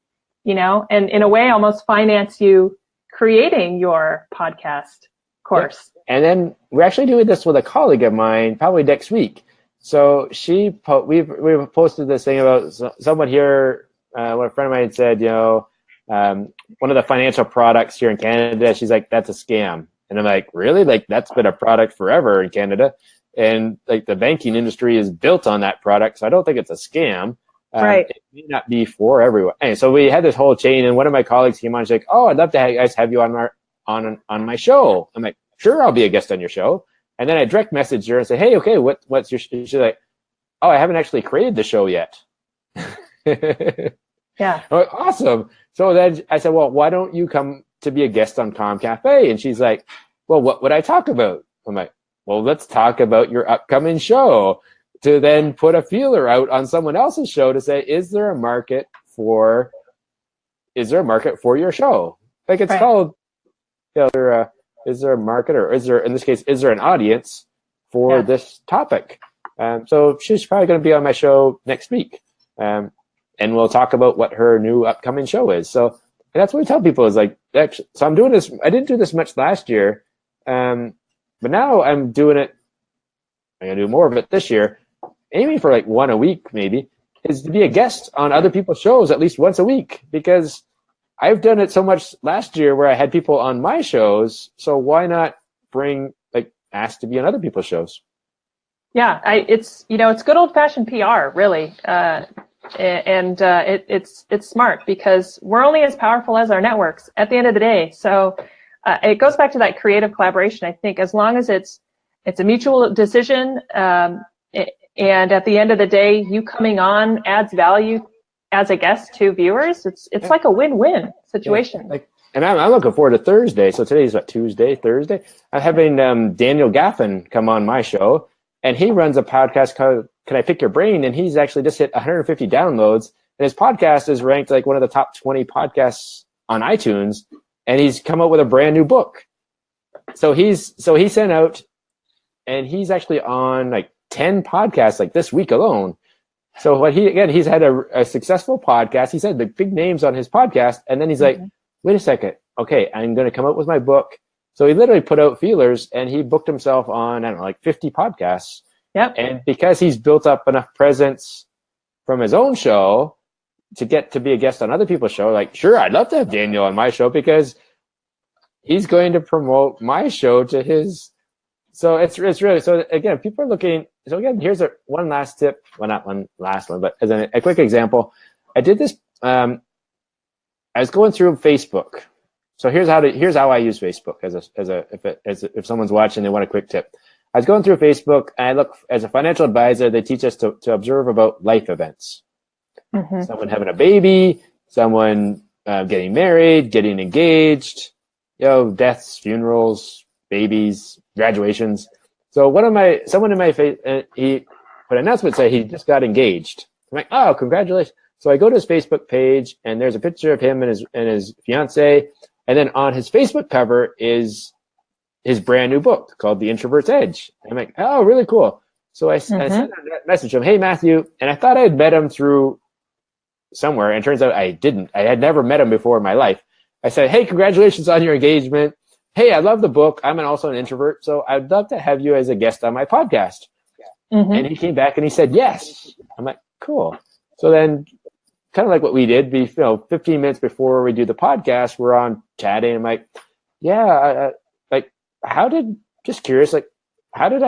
and in a way almost finance you creating your podcast course. Yeah. And then we're actually doing this with a colleague of mine probably next week. So we've posted this thing about someone here. When a friend of mine said, one of the financial products here in Canada, she's like, that's a scam. And I'm like, really? Like that's been a product forever in Canada. And like the banking industry is built on that product. So I don't think it's a scam. Right. It may not be for everyone. And so we had this whole chain and one of my colleagues came on. She's like, oh, I'd love to have you on my show. I'm like, sure, I'll be a guest on your show. And then I direct messaged her and say, hey, okay, what's your, she's like, oh, I haven't actually created the show yet. Yeah. Like, awesome. So then I said, well, why don't you come to be a guest on Calm Cafe? And she's like, well, what would I talk about? I'm like, well, let's talk about your upcoming show, to then put a feeler out on someone else's show to say, is there a market for your show? Like it's called, is there a market, or is there, in this case, is there an audience for this topic? So she's probably going to be on my show next week. And we'll talk about what her new upcoming show is. So that's what we tell people is like, actually, so I'm doing this. I didn't do this much last year. But now I'm doing it. I'm going to do more of it this year, aiming for like one a week, maybe, is to be a guest on other people's shows at least once a week, because I've done it so much last year where I had people on my shows. So why not ask to be on other people's shows? Yeah, it's it's good old fashioned PR, really, it's smart because we're only as powerful as our networks at the end of the day. So it goes back to that creative collaboration. I think as long as it's a mutual decision, and at the end of the day, you coming on adds value as a guest to viewers. It's like a win-win situation. Yeah. And I'm looking forward to Thursday. So today's what, Tuesday, Thursday? I'm having Daniel Gaffin come on my show, and he runs a podcast called Can I Pick Your Brain? And he's actually just hit 150 downloads. And his podcast is ranked like one of the top 20 podcasts on iTunes. And he's come up with a brand new book. So he sent out, and he's actually on like 10 podcasts like this week alone. So he's had a successful podcast. He said the big names on his podcast, and then he's like, wait a second. Okay, I'm going to come up with my book. So he literally put out feelers, and he booked himself on, I don't know, like 50 podcasts. Yep. And because he's built up enough presence from his own show to get to be a guest on other people's show, like, sure, I'd love to have Daniel on my show because he's going to promote my show to his. So it's really, so again, people are looking. So again, here's one last tip. Well, not one last one, but as a quick example, I did this. I was going through Facebook. So here's how I use Facebook if someone's watching, they want a quick tip. I was going through Facebook, and I look, as a financial advisor, they teach us to observe about life events. Mm-hmm. Someone having a baby, someone getting married, getting engaged, deaths, funerals, babies, graduations. So someone in my face, he put an announcement saying he just got engaged. I'm like, oh, congratulations. So I go to his Facebook page, and there's a picture of him and his fiance, and then on his Facebook cover is his brand new book called The Introvert's Edge. And I'm like, oh, really cool. So I sent a message to him, hey, Matthew, and I thought I had met him through somewhere, and it turns out I didn't. I had never met him before in my life. I said, hey, congratulations on your engagement. Hey, I love the book. I'm also an introvert, so I'd love to have you as a guest on my podcast. Mm-hmm. And he came back and he said, yes. I'm like, cool. So then, kind of like what we did, 15 minutes before we do the podcast, we're on chatting. I'm like, yeah, just curious, I was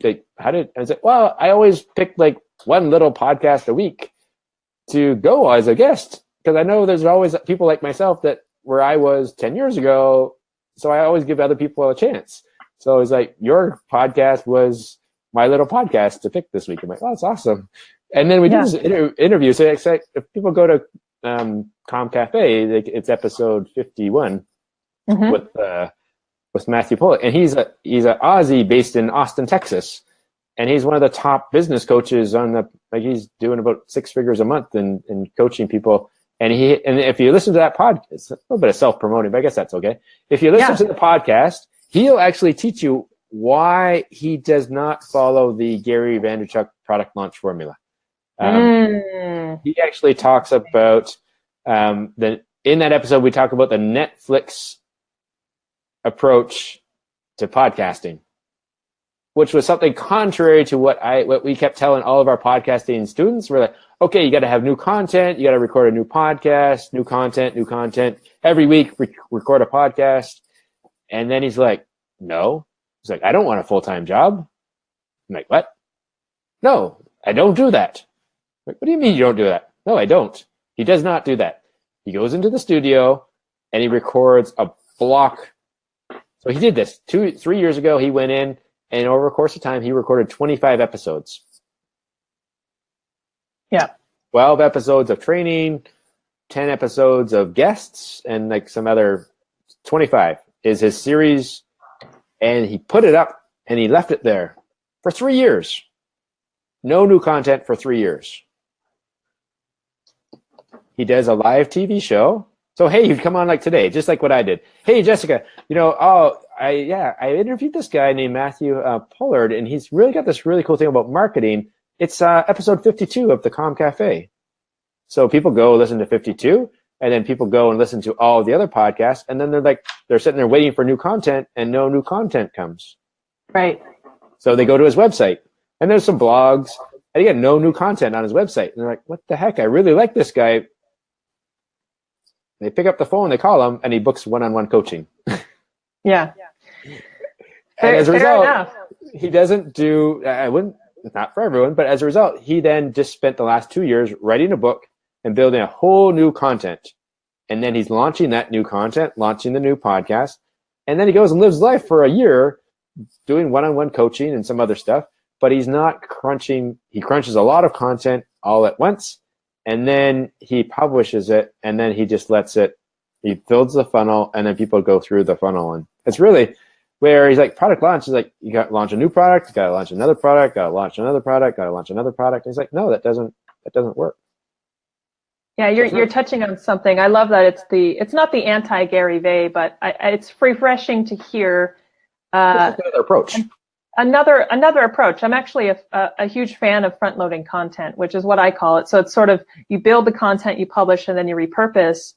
like, well, I always pick like one little podcast a week to go as a guest, because I know there's always people like myself that where I was 10 years ago. So I always give other people a chance. So it's like, your podcast was my little podcast to pick this week. I'm like, oh, that's awesome. And then we did this interview. So it's like, if people go to Com Cafe, it's episode 51 with Matthew Pollock, and he's an Aussie based in Austin, Texas, and he's one of the top business coaches he's doing about 6 figures a month in coaching people. And if you listen to that podcast, it's a little bit of self-promoting, but I guess that's okay. If you listen to the podcast, he'll actually teach you why he does not follow the Gary Vaynerchuk product launch formula. He actually talks about in that episode, we talk about the Netflix approach to podcasting, which was something contrary to what we kept telling all of our podcasting students. We're like, okay, you got to have new content. You got to record a new podcast, new content. Every week, record a podcast. And then he's like, no. He's like, I don't want a full-time job. I'm like, what? No, I don't do that. I'm like, what do you mean you don't do that? No, I don't. He does not do that. He goes into the studio and he records a block. So he did this 3 years ago. He went in, and over the course of time, he recorded 25 episodes. Yeah. 12 episodes of training, 10 episodes of guests, and like some other 25 is his series. And he put it up and he left it there for 3 years. No new content for 3 years. He does a live TV show. So, hey, you come on like today, just like what I did. Hey, Jessica, I interviewed this guy named Matthew Pollard, and he's really got this really cool thing about marketing. It's episode 52 of the Com Cafe. So people go listen to 52, and then people go and listen to all the other podcasts, and then they're sitting there waiting for new content, and no new content comes. Right. So they go to his website, and there's some blogs, and again, no new content on his website. And they're like, what the heck? I really like this guy. They pick up the phone, they call him, and he books one-on-one coaching. Yeah. And as a result, enough. he doesn't do, not for everyone, but as a result, he then just spent the last 2 years writing a book and building a whole new content. And then he's launching that new content, launching the new podcast. And then he goes and lives life for a year doing one-on-one coaching and some other stuff, but he's not crunching. He crunches a lot of content all at once, and then he publishes it, and then he just lets it, he builds the funnel, and then people go through the funnel. And it's really where he's like, product launch is like, you got to launch a new product, you got to launch another product, got to launch another product, got to launch another product. And he's like, no, that doesn't work. Yeah, you're touching on something. I love that it's not the anti-Gary Vee, but it's refreshing to hear another approach. Another approach. I'm actually a huge fan of front-loading content, which is what I call it. So it's sort of, you build the content, you publish, and then you repurpose.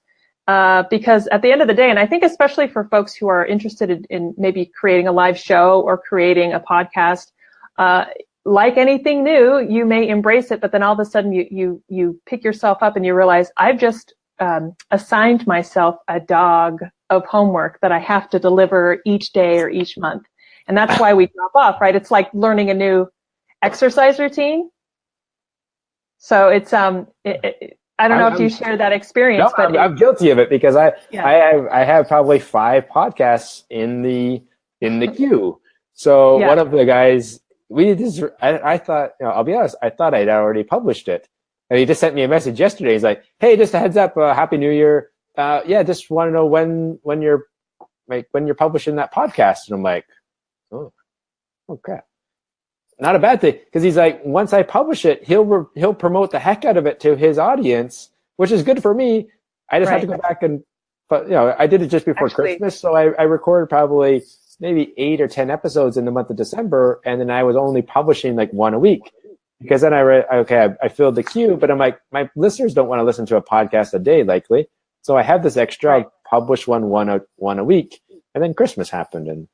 Because at the end of the day, and I think especially for folks who are interested in maybe creating a live show or creating a podcast, like anything new, you may embrace it, but then all of a sudden you pick yourself up and you realize, I've just assigned myself a dog of homework that I have to deliver each day or each month. And that's why we drop off, right? It's like learning a new exercise routine. So it's, I don't know if you share that experience, no, but I'm guilty of it because I have probably 5 podcasts in the queue. So one of the guys, I thought, I'll be honest, I thought I'd already published it. And he just sent me a message yesterday. He's like, hey, just a heads up, Happy New Year. Just want to know when you're publishing that podcast. And I'm like, oh crap. Not a bad thing, because he's like, once I publish it, he'll promote the heck out of it to his audience, which is good for me. I just have to go back but I did it just before Christmas, so I recorded probably maybe 8 or 10 episodes in the month of December, and then I was only publishing like 1 a week, because then I filled the queue, but I'm like, my listeners don't want to listen to a podcast a day likely, so I have this extra, publish one a week, and then Christmas happened and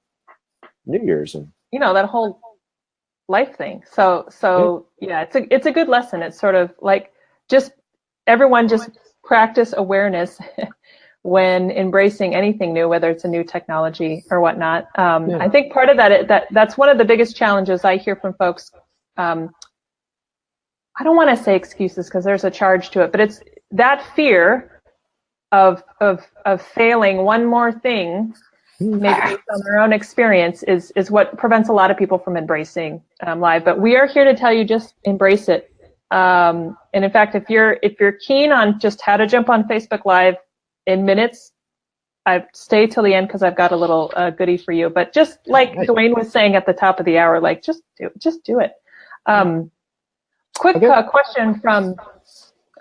New Year's and that whole life thing. So yeah, it's a good lesson. It's sort of like everyone just practice awareness when embracing anything new, whether it's a new technology or whatnot. I think part of that's one of the biggest challenges I hear from folks. I don't want to say excuses because there's a charge to it, but it's that fear of failing one more thing, maybe based on their own experience, is what prevents a lot of people from embracing live. But we are here to tell you, just embrace it. And in fact, if you're keen on just how to jump on Facebook Live in minutes, I stay till the end because I've got a little goodie for you. But just like Dwayne was saying at the top of the hour, like just do it. Quick question from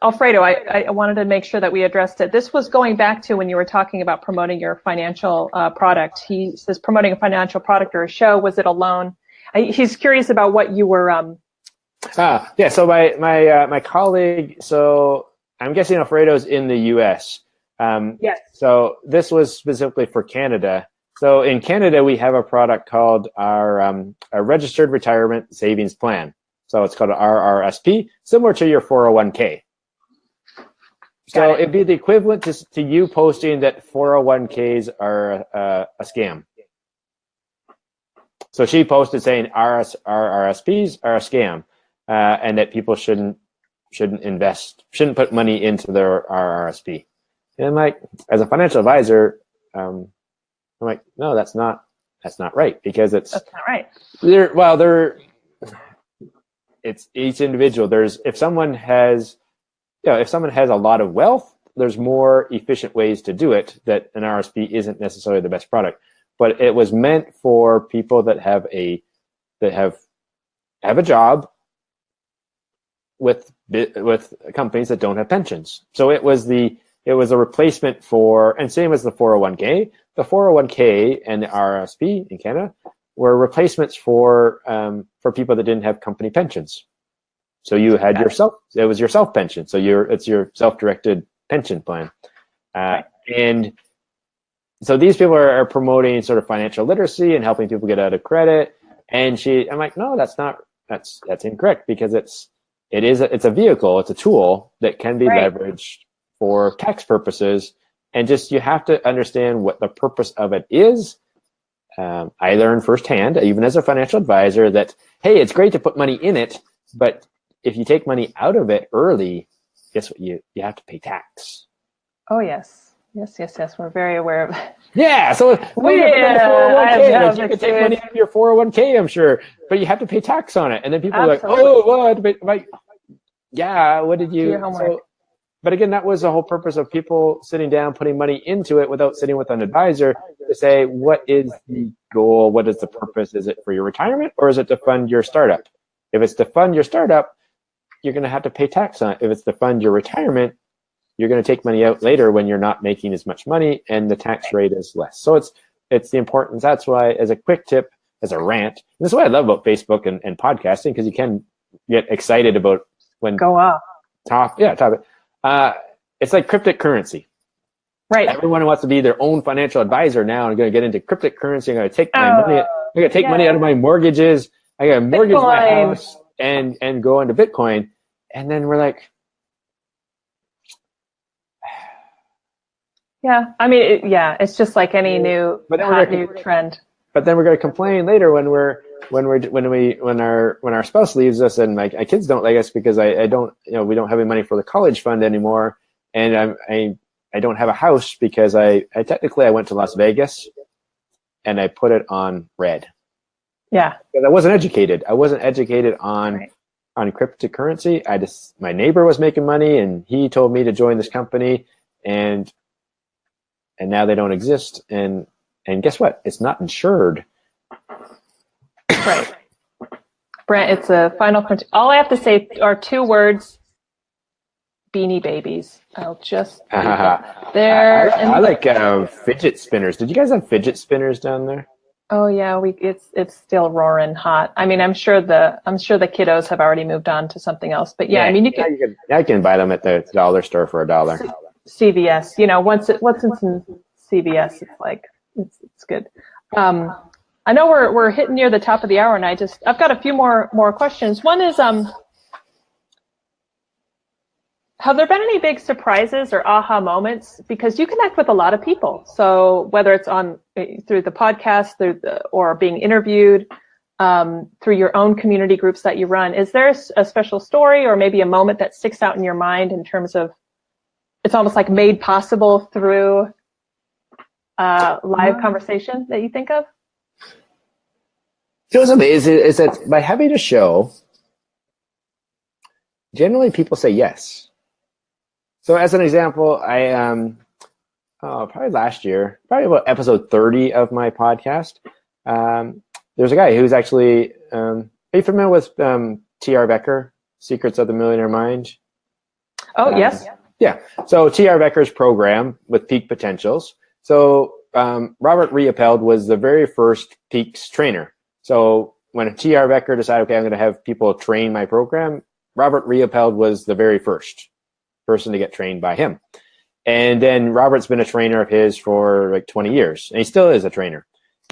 Alfredo. I wanted to make sure that we addressed it. This was going back to when you were talking about promoting your financial product. He says promoting a financial product or a show. Was it alone? He's curious about what you were. So my colleague. So I'm guessing Alfredo's in the U.S. Yes. So this was specifically for Canada. So in Canada, we have a product called our Registered Retirement Savings Plan. So it's called an RRSP, similar to your 401k. So it'd be the equivalent to you posting that 401ks are a scam. So she posted saying RRSPs are a scam, and that people shouldn't put money into their RRSP. And I'm like, as a financial advisor, I'm like, no, that's not right, because that's not right. It's each individual. If someone has a lot of wealth, there's more efficient ways to do it, that an RSP isn't necessarily the best product. But it was meant for people that have a job with companies that don't have pensions. So it was a replacement for, and same as the 401k. The 401k and the RSP in Canada were replacements for people that didn't have company pensions. So you had it was your self pension. So it's your self-directed pension plan. And so these people are promoting sort of financial literacy and helping people get out of credit. And I'm like, no, that's incorrect, because it's a vehicle, it's a tool that can be leveraged for tax purposes. And just, you have to understand what the purpose of it is. I learned firsthand, even as a financial advisor, that, hey, it's great to put money in it, but if you take money out of it early, guess what? You have to pay tax. Oh, yes. Yes. We're very aware of it. Yeah. So when you put in the 401k, like you can take money out of your 401k, I'm sure, but you have to pay tax on it. And then people are like, oh, what? But like, yeah, what did you? So, but again, that was the whole purpose of people sitting down, putting money into it without sitting with an advisor to say, what is the goal? What is the purpose? Is it for your retirement or is it to fund your startup? If it's to fund your startup, you're going to have to pay tax on it. If it's to fund your retirement, you're going to take money out later when you're not making as much money and the tax rate is less. So it's the importance. That's why, as a quick tip, as a rant, this is what I love about Facebook and podcasting, because you can get excited about when go off. Topic. It's like cryptocurrency. Right. Everyone wants to be their own financial advisor now. I'm going to get into cryptocurrency. I'm going to take my money. I'm going to take money out of my mortgages. I got to mortgage my house and go into Bitcoin. And then we're like, yeah, I mean, it's just like any new trend. But then we're going to complain later when our spouse leaves us and my kids don't like us because I don't, we don't have any money for the college fund anymore, and I don't have a house because I technically I went to Las Vegas and I put it on red. Yeah. Because I wasn't educated. I wasn't educated on cryptocurrency. My neighbor was making money and he told me to join this company, and now they don't exist. And guess what? It's not insured. Right. Brent, it's a final. All I have to say are two words: Beanie Babies. I'll just there. I like fidget spinners. Did you guys have fidget spinners down there? Oh yeah, it's still roaring hot. I mean, I'm sure the kiddos have already moved on to something else. But yeah, I mean, you can buy them at the dollar store for $1. CVS, once it's in CVS, it's like it's good. I know we're hitting near the top of the hour, and I've got a few more questions. One is, have there been any big surprises or aha moments? Because you connect with a lot of people, so whether it's through the podcast, or being interviewed, through your own community groups that you run, is there a special story or maybe a moment that sticks out in your mind in terms of it's almost like made possible through live conversation that you think of? What's amazing is that by having a show, generally people say yes. So as an example, I probably last year, probably about episode 30 of my podcast, there's a guy who's actually, are you familiar with T.R. Becker, Secrets of the Millionaire Mind? Oh, yes. Yeah. So T.R. Becker's program with Peak Potentials. So Robert Riopeld was the very first Peaks trainer. So when T.R. Becker decided, okay, I'm going to have people train my program, Robert Riopeld was the very first person to get trained by him. And then Robert's been a trainer of his for like 20 years, and he still is a trainer.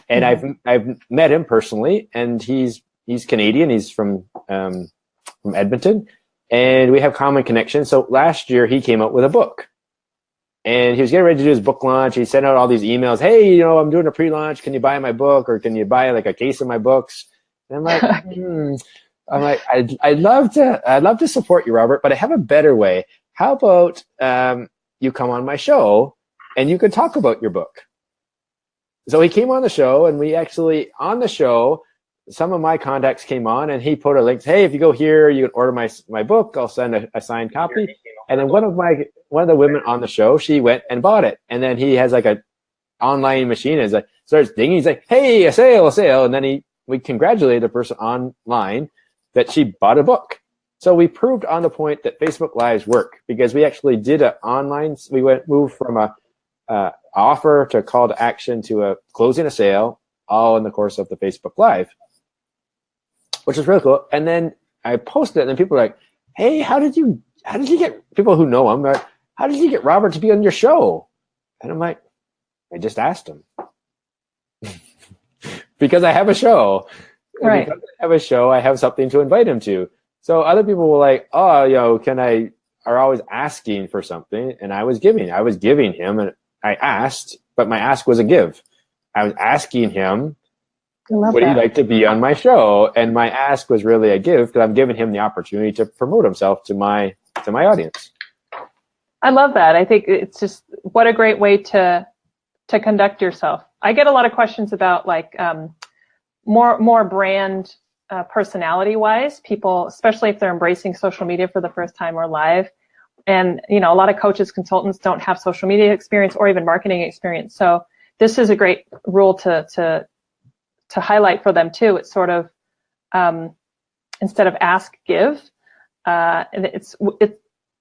And I've met him personally, and he's Canadian. He's from Edmonton. And we have common connections. So last year he came out with a book, and he was getting ready to do his book launch. He sent out all these emails. Hey, I'm doing a pre-launch. Can you buy my book, or can you buy like a case of my books? And I'm like, I'd love to support you, Robert, but I have a better way. How about you come on my show and you could talk about your book? So he came on the show, and we actually on the show, some of my contacts came on, and he put a link. Hey, if you go here, you can order my book. I'll send a signed copy. And then one of the women on the show, she went and bought it. And then he has like a online machine, and like starts dinging. He's like, hey, a sale. And then we congratulated the person online that she bought a book. So we proved on the point that Facebook Lives work, because we actually did moved from a offer to call to action to a closing a sale, all in the course of the Facebook Live, which is really cool. And then I posted it, and then people were like, hey, how did you get, people who know him, like, how did you get Robert to be on your show? And I'm like, I just asked him. Because I have a show. Right. Because I have a show, I have something to invite him to. So other people were like, oh, are always asking for something. And I was giving him, and I asked, but my ask was a give. I was asking him, I love would he that. like to be on my show? And my ask was really a give, because I'm giving him the opportunity to promote himself to my audience. I love that. I think it's just what a great way to conduct yourself. I get a lot of questions about like more brand personality wise, people, especially if they're embracing social media for the first time or live. And, you know, a lot of coaches, consultants don't have social media experience or even marketing experience. So this is a great rule to highlight for them too. It's sort of, instead of ask, give. And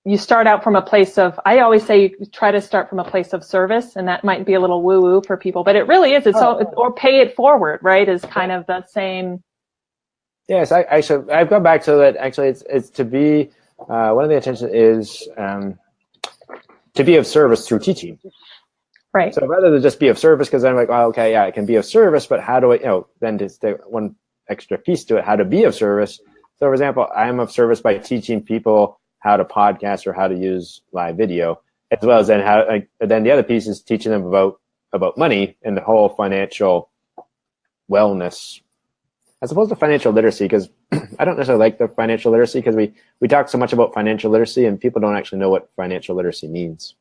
you start out from a place of, I always say you try to start from a place of service, and that might be a little woo woo for people, but it really is. Or pay it forward, right? Is kind of the same. Yes, I've gone back to that. Actually, it's to be, one of the intentions is to be of service through teaching. Right. So rather than just be of service, because I'm like, oh, okay, yeah, I can be of service, but how do I, then just one extra piece to it, how to be of service. So for example, I'm of service by teaching people how to podcast or how to use live video, as well as then the other piece is teaching them about money and the whole financial wellness, as opposed to financial literacy, because I don't necessarily like the financial literacy, because we talk so much about financial literacy and people don't actually know what financial literacy means.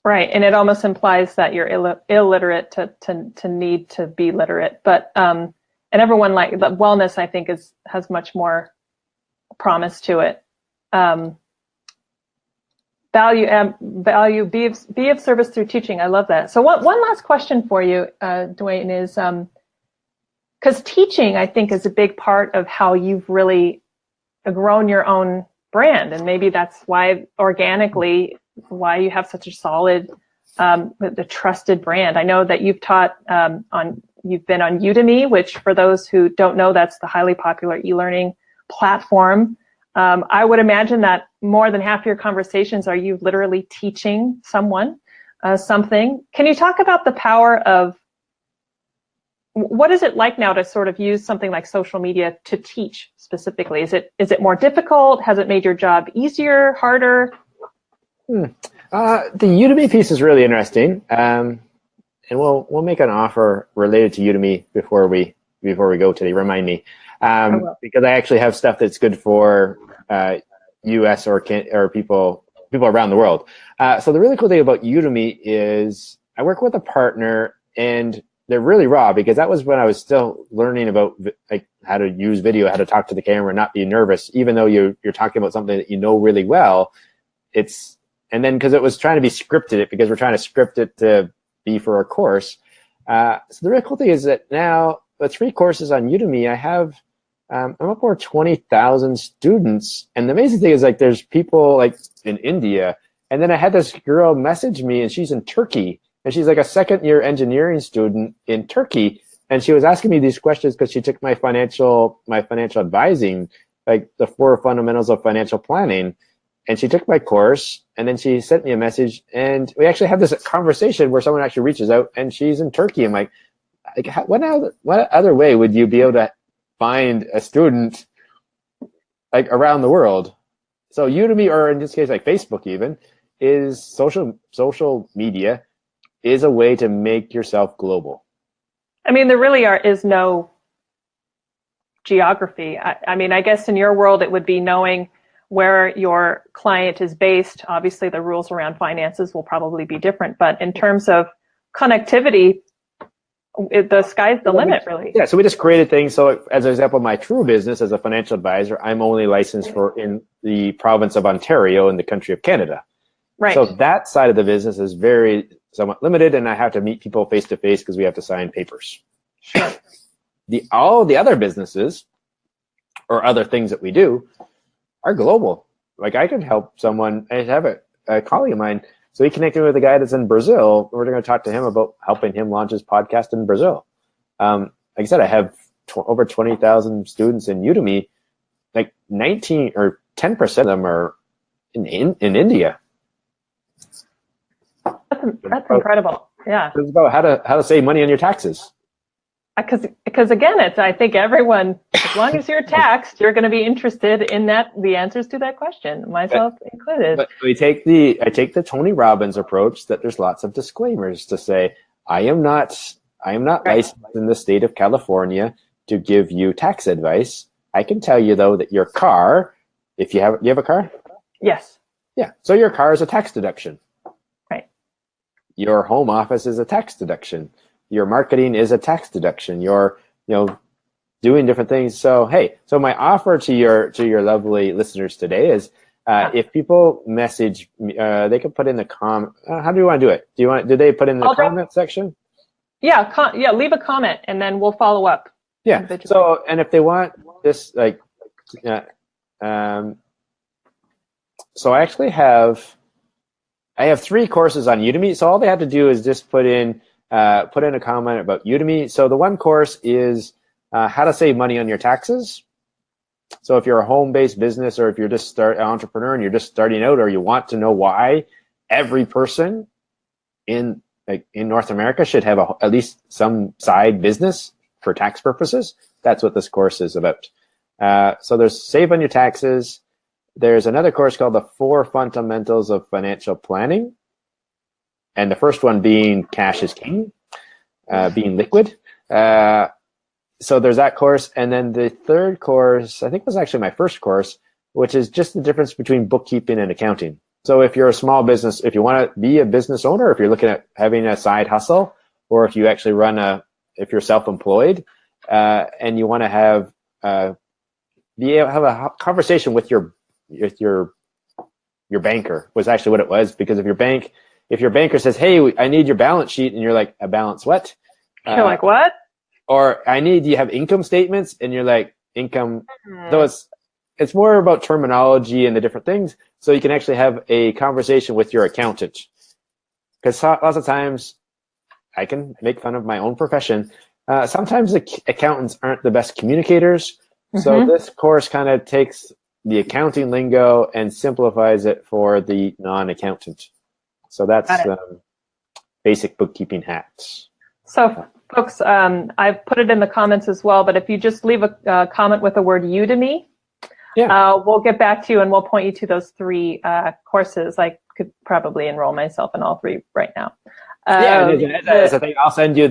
Right, and it almost implies that you're illiterate to need to be literate. But and everyone, like the wellness, I think has much more promise to it. Value, be of service through teaching. I love that. So one last question for you, Dwayne, is because teaching, I think, is a big part of how you've really grown your own brand, and maybe that's why organically why you have such a solid, the trusted brand. I know that you've taught you've been on Udemy, which for those who don't know, that's the highly popular e-learning platform. I would imagine that more than half your conversations are you literally teaching someone something. Can you talk about the power of, what is it like now to sort of use something like social media to teach specifically? Is it more difficult? Has it made your job easier, harder? The Udemy piece is really interesting, and we'll make an offer related to Udemy before we go today. Remind me, because I actually have stuff that's good for U.S. or people around the world. So the really cool thing about Udemy is I work with a partner, and they're really raw, because that was when I was still learning about like how to use video, how to talk to the camera, not be nervous, even though you're talking about something that you know really well. And then because it was trying to be scripted, because we're trying to script it to be for a course. So the really cool thing is that now the 3 courses on Udemy, I have, I'm up over 20,000 students. And the amazing thing is, like, there's people like in India. And then I had this girl message me, and she's in Turkey, and she's like a 2nd-year engineering student in Turkey. And she was asking me these questions because she took my financial advising, like the 4 fundamentals of financial planning. And she took my course, and then she sent me a message, and we actually have this conversation where someone actually reaches out, and she's in Turkey. I'm like what other way would you be able to find a student like around the world? So Udemy, or in this case, like Facebook even, is social media is a way to make yourself global. I mean, there really is no geography. I mean, I guess in your world, it would be knowing where your client is based. Obviously, the rules around finances will probably be different, but in terms of connectivity, the sky's the limit, really. Yeah, so we just created things. So as an example, my true business as a financial advisor, I'm only licensed in the province of Ontario in the country of Canada. Right. So that side of the business is somewhat limited, and I have to meet people face to face because we have to sign papers. Sure. All the other businesses or other things that we do are global. Like, I could help someone. I have a colleague of mine, so he connected with a guy that's in Brazil. We're going to talk to him about helping him launch his podcast in Brazil. Like I said, I have over 20,000 students in Udemy. Like 19 or 10% of them are in India. That's incredible. Yeah. It's about how to save money on your taxes. Because again, I think everyone, as long as you're taxed, you're going to be interested in the answers to that question, myself included. But I take the Tony Robbins approach, that there's lots of disclaimers to say, I am not I am not Right. licensed in the state of California to give you tax advice. I can tell you though that your car, if you have a car? Yes. Yeah. So your car is a tax deduction. Right. Your home office is a tax deduction. Your marketing is a tax deduction. You're, doing different things. So, hey, so my offer to your lovely listeners today is, if people message me, they can put in the how do you want to do it? Do they put in the comment section? Yeah. Leave a comment and then we'll follow up. Yeah. So, and if they want this, so I actually have 3 courses on Udemy. So all they have to do is just put in a comment about Udemy. So the one course is how to save money on your taxes. So if you're a home-based business, or if you're just an entrepreneur and you're just starting out, or you want to know why every person in North America should have at least some side business for tax purposes, that's what this course is about. So there's Save on Your Taxes. There's another course called The 4 Fundamentals of Financial Planning. And the first one being Cash is King, being liquid. So there's that course. And then the third course, I think was actually my first course, which is just the difference between bookkeeping and accounting. So if you're a small business, if you want to be a business owner, if you're looking at having a side hustle, or if you actually if you're self-employed, and you want to have a conversation with your banker, was actually what it was. Because if your banker says, hey, I need your balance sheet, and you're like, a balance what? You're like, what? Or you have income statements, and you're like, income. So it's more about terminology and the different things. So you can actually have a conversation with your accountant. Because lots of times, I can make fun of my own profession. Sometimes the accountants aren't the best communicators. Mm-hmm. So this course kind of takes the accounting lingo and simplifies it for the non-accountant. So that's basic bookkeeping hacks. So folks, I've put it in the comments as well, but if you just leave a comment with the word Udemy, we'll get back to you and we'll point you to those 3 courses. I could probably enroll myself in all 3 right now. That's the thing. I'll send you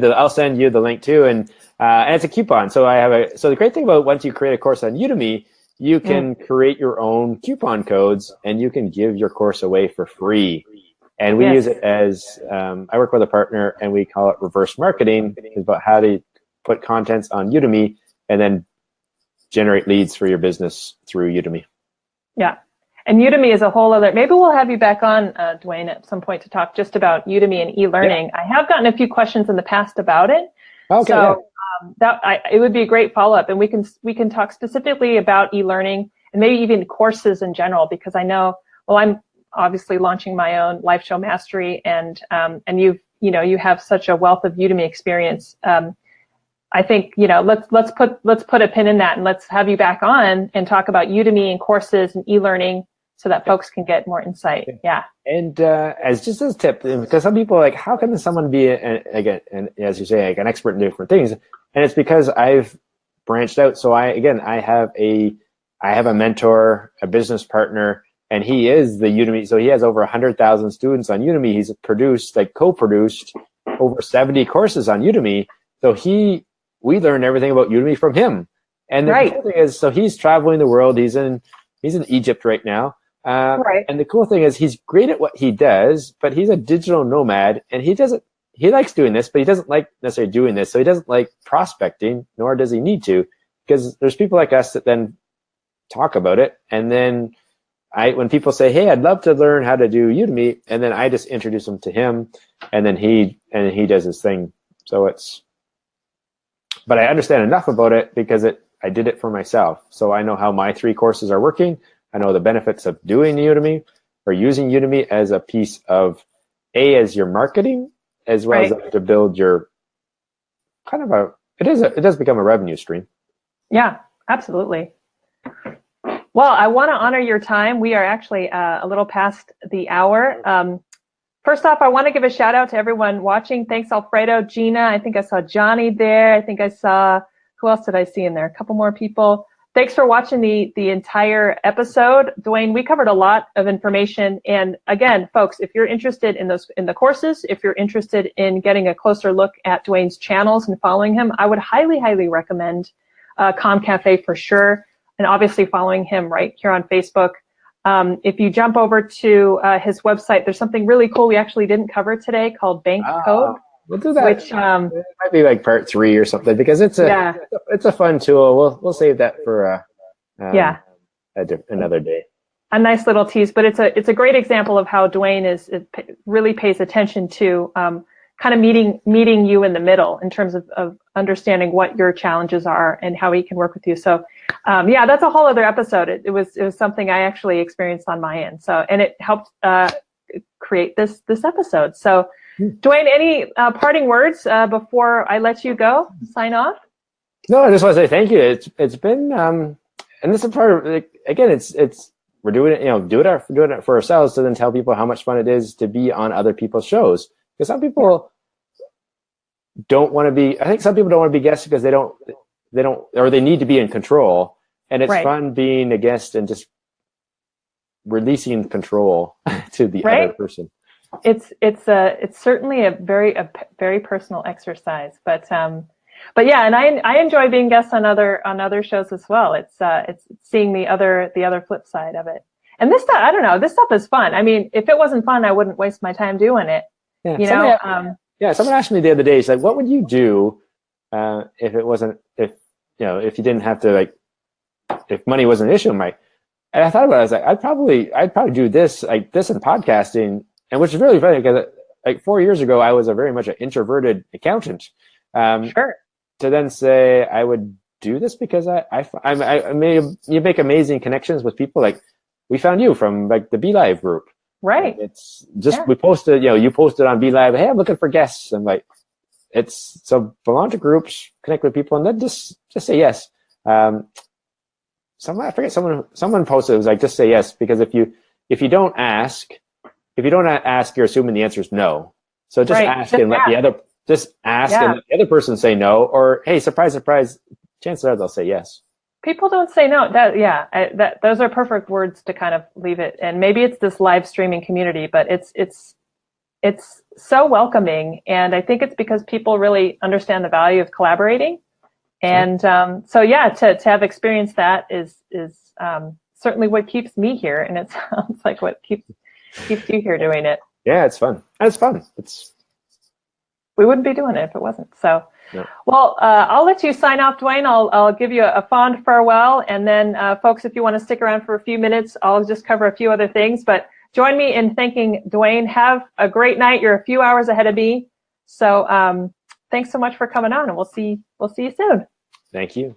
the link too, and it's a coupon. So so the great thing about once you create a course on Udemy, you can create your own coupon codes, and you can give your course away for free. And we use it as I work with a partner, and we call it reverse marketing. It's about how to put contents on Udemy and then generate leads for your business through Udemy. Yeah. And Udemy is a whole other, maybe we'll have you back on, Dwayne, at some point to talk just about Udemy and e-learning. Yeah. I have gotten a few questions in the past about it. Okay. So it would be a great follow-up, and we can talk specifically about e-learning and maybe even courses in general, because I know, I'm obviously launching my own Life Show Mastery, and you have such a wealth of Udemy experience. I think, let's put a pin in that, and let's have you back on and talk about Udemy and courses and e-learning so that folks can get more insight. Yeah. And as a tip, because some people are like, how can someone be and as you say, like an expert in different things? And it's because I've branched out. So I have a mentor, a business partner, and he is the Udemy. So he has over 100,000 students on Udemy. He's co-produced over 70 courses on Udemy. So we learned everything about Udemy from him. And the cool thing is, so he's traveling the world. He's in Egypt right now. And the cool thing is, he's great at what he does, but he's a digital nomad, and he likes doing this, but he doesn't like necessarily doing this. So he doesn't like prospecting, nor does he need to, because there's people like us that then talk about it. And then when people say, hey, I'd love to learn how to do Udemy, and then I just introduce them to him, and then he does his thing. So but I understand enough about it because I did it for myself. So I know how my 3 courses are working. I know the benefits of doing Udemy or using Udemy as a piece of as your marketing, as well as to build your it does become a revenue stream. Yeah, absolutely. Well, I want to honor your time. We are actually a little past the hour. First off, I want to give a shout out to everyone watching. Thanks, Alfredo, Gina. I think I saw Johnny there. I think I saw, who else did I see in there? A couple more people. thanks for watching the entire episode. Dwayne, we covered a lot of information. And again, folks, if you're interested in the courses, if you're interested in getting a closer look at Dwayne's channels and following him, I would highly, highly recommend Calm Cafe for sure. And obviously following him right here on Facebook. If you jump over to his website, there's something really cool we actually didn't cover today called Bank Code. We'll do that. Which it might be like part 3 or something, because it's a fun tool. We'll save that for another day. A nice little tease, but it's a great example of how Dwayne really pays attention to kind of meeting you in the middle in terms of understanding what your challenges are and how he can work with you. So that's a whole other episode. It was something I actually experienced on my end. So, and it helped create this episode. So Dwayne, any parting words before I let you go? Sign off? No, I just want to say thank you. It's been and this is part of, again, it's we're doing it, doing it for ourselves to then tell people how much fun it is to be on other people's shows. Because some people don't want to be. I think some people don't want to be guests because they don't, or they need to be in control. And it's fun being a guest and just releasing control to the other person. It's certainly a very personal exercise, but yeah, and I enjoy being guests on other shows as well. It's seeing the other flip side of it. And this stuff, I don't know, this stuff is fun. I mean, if it wasn't fun, I wouldn't waste my time doing it. Yeah, someone asked me the other day, she's like, what would you do if you didn't have to, if money wasn't an issue? And I thought about it, I was like, I'd probably do this in podcasting. And which is really funny because 4 years ago, I was very much an introverted accountant. Sure. To then say I would do this because you make amazing connections with people. Like we found you from the Be Live group. Right. It's just, we posted, you posted on Be Live, hey, I'm looking for guests. And so belong to groups, connect with people, and then just say yes. Someone posted, it was like, just say yes, because if you don't ask, you're assuming the answer is no. So just ask and let and let the other person say no, or hey, surprise, surprise, chances are they'll say yes. People don't say no. Those are perfect words to kind of leave it. And maybe it's this live streaming community, but it's so welcoming. And I think it's because people really understand the value of collaborating. And to have experienced that is certainly what keeps me here. And it sounds like what keeps you here doing it. Yeah, it's fun. It's fun. We wouldn't be doing it if it wasn't. So, no. Well, I'll let you sign off, Dwayne. I'll give you a fond farewell. And then, folks, if you want to stick around for a few minutes, I'll just cover a few other things. But join me in thanking Dwayne. Have a great night. You're a few hours ahead of me. So thanks so much for coming on, and we'll see you soon. Thank you.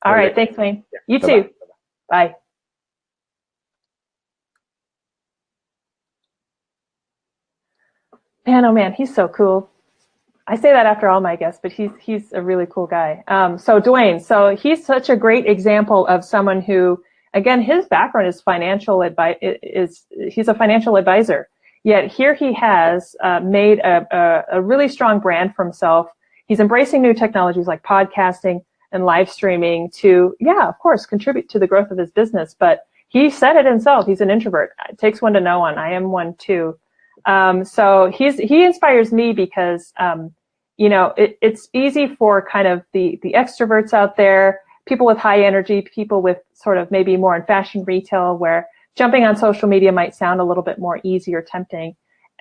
All right. Thanks, Dwayne. Yeah. You Bye-bye. too. Bye. Man, oh man, he's so cool. I say that after all my guests, but he's a really cool guy. So Dwayne, he's such a great example of someone who, again, his background is he's a financial advisor. Yet here he has made a really strong brand for himself. He's embracing new technologies like podcasting and live streaming to, of course, contribute to the growth of his business. But he said it himself. He's an introvert. It takes one to know one. I am one too. So he inspires me because, it's easy for kind of the extroverts out there, people with high energy, people with sort of maybe more in fashion retail, where jumping on social media might sound a little bit more easy or tempting.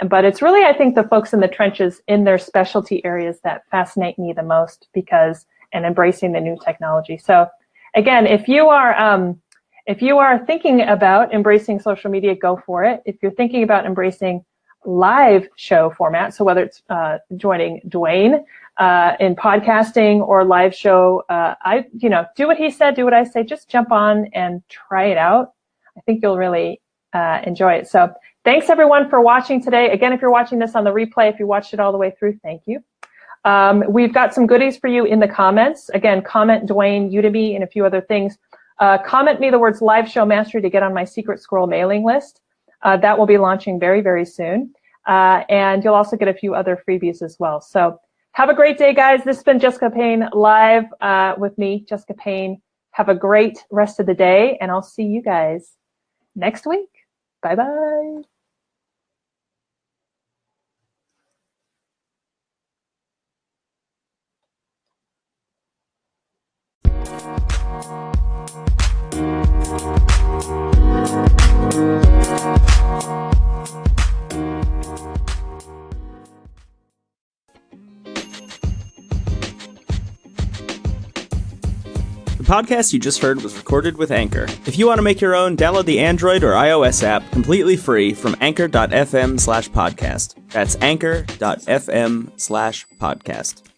But it's really, I think, the folks in the trenches in their specialty areas that fascinate me the most and embracing the new technology. So again, if you are thinking about embracing social media, go for it. If you're thinking about embracing live show format, so whether it's joining Dwayne in podcasting or live show, do what he said, do what I say, just jump on and try it out. I think you'll really enjoy it. So thanks everyone for watching today. Again, if you're watching this on the replay, if you watched it all the way through, thank you. We've got some goodies for you in the comments. Again, comment Dwayne, Udemy, and a few other things. Comment me the words live show mastery to get on my secret squirrel mailing list. That will be launching very, very soon. And you'll also get a few other freebies as well. So have a great day, guys. This has been Jessica Payne live with me, Jessica Payne, Have a great rest of the day, and I'll see you guys next week. Bye-bye. The podcast you just heard was recorded with Anchor. If you want to make your own, download the Android or iOS app completely free from anchor.fm/podcast. That's anchor.fm/podcast.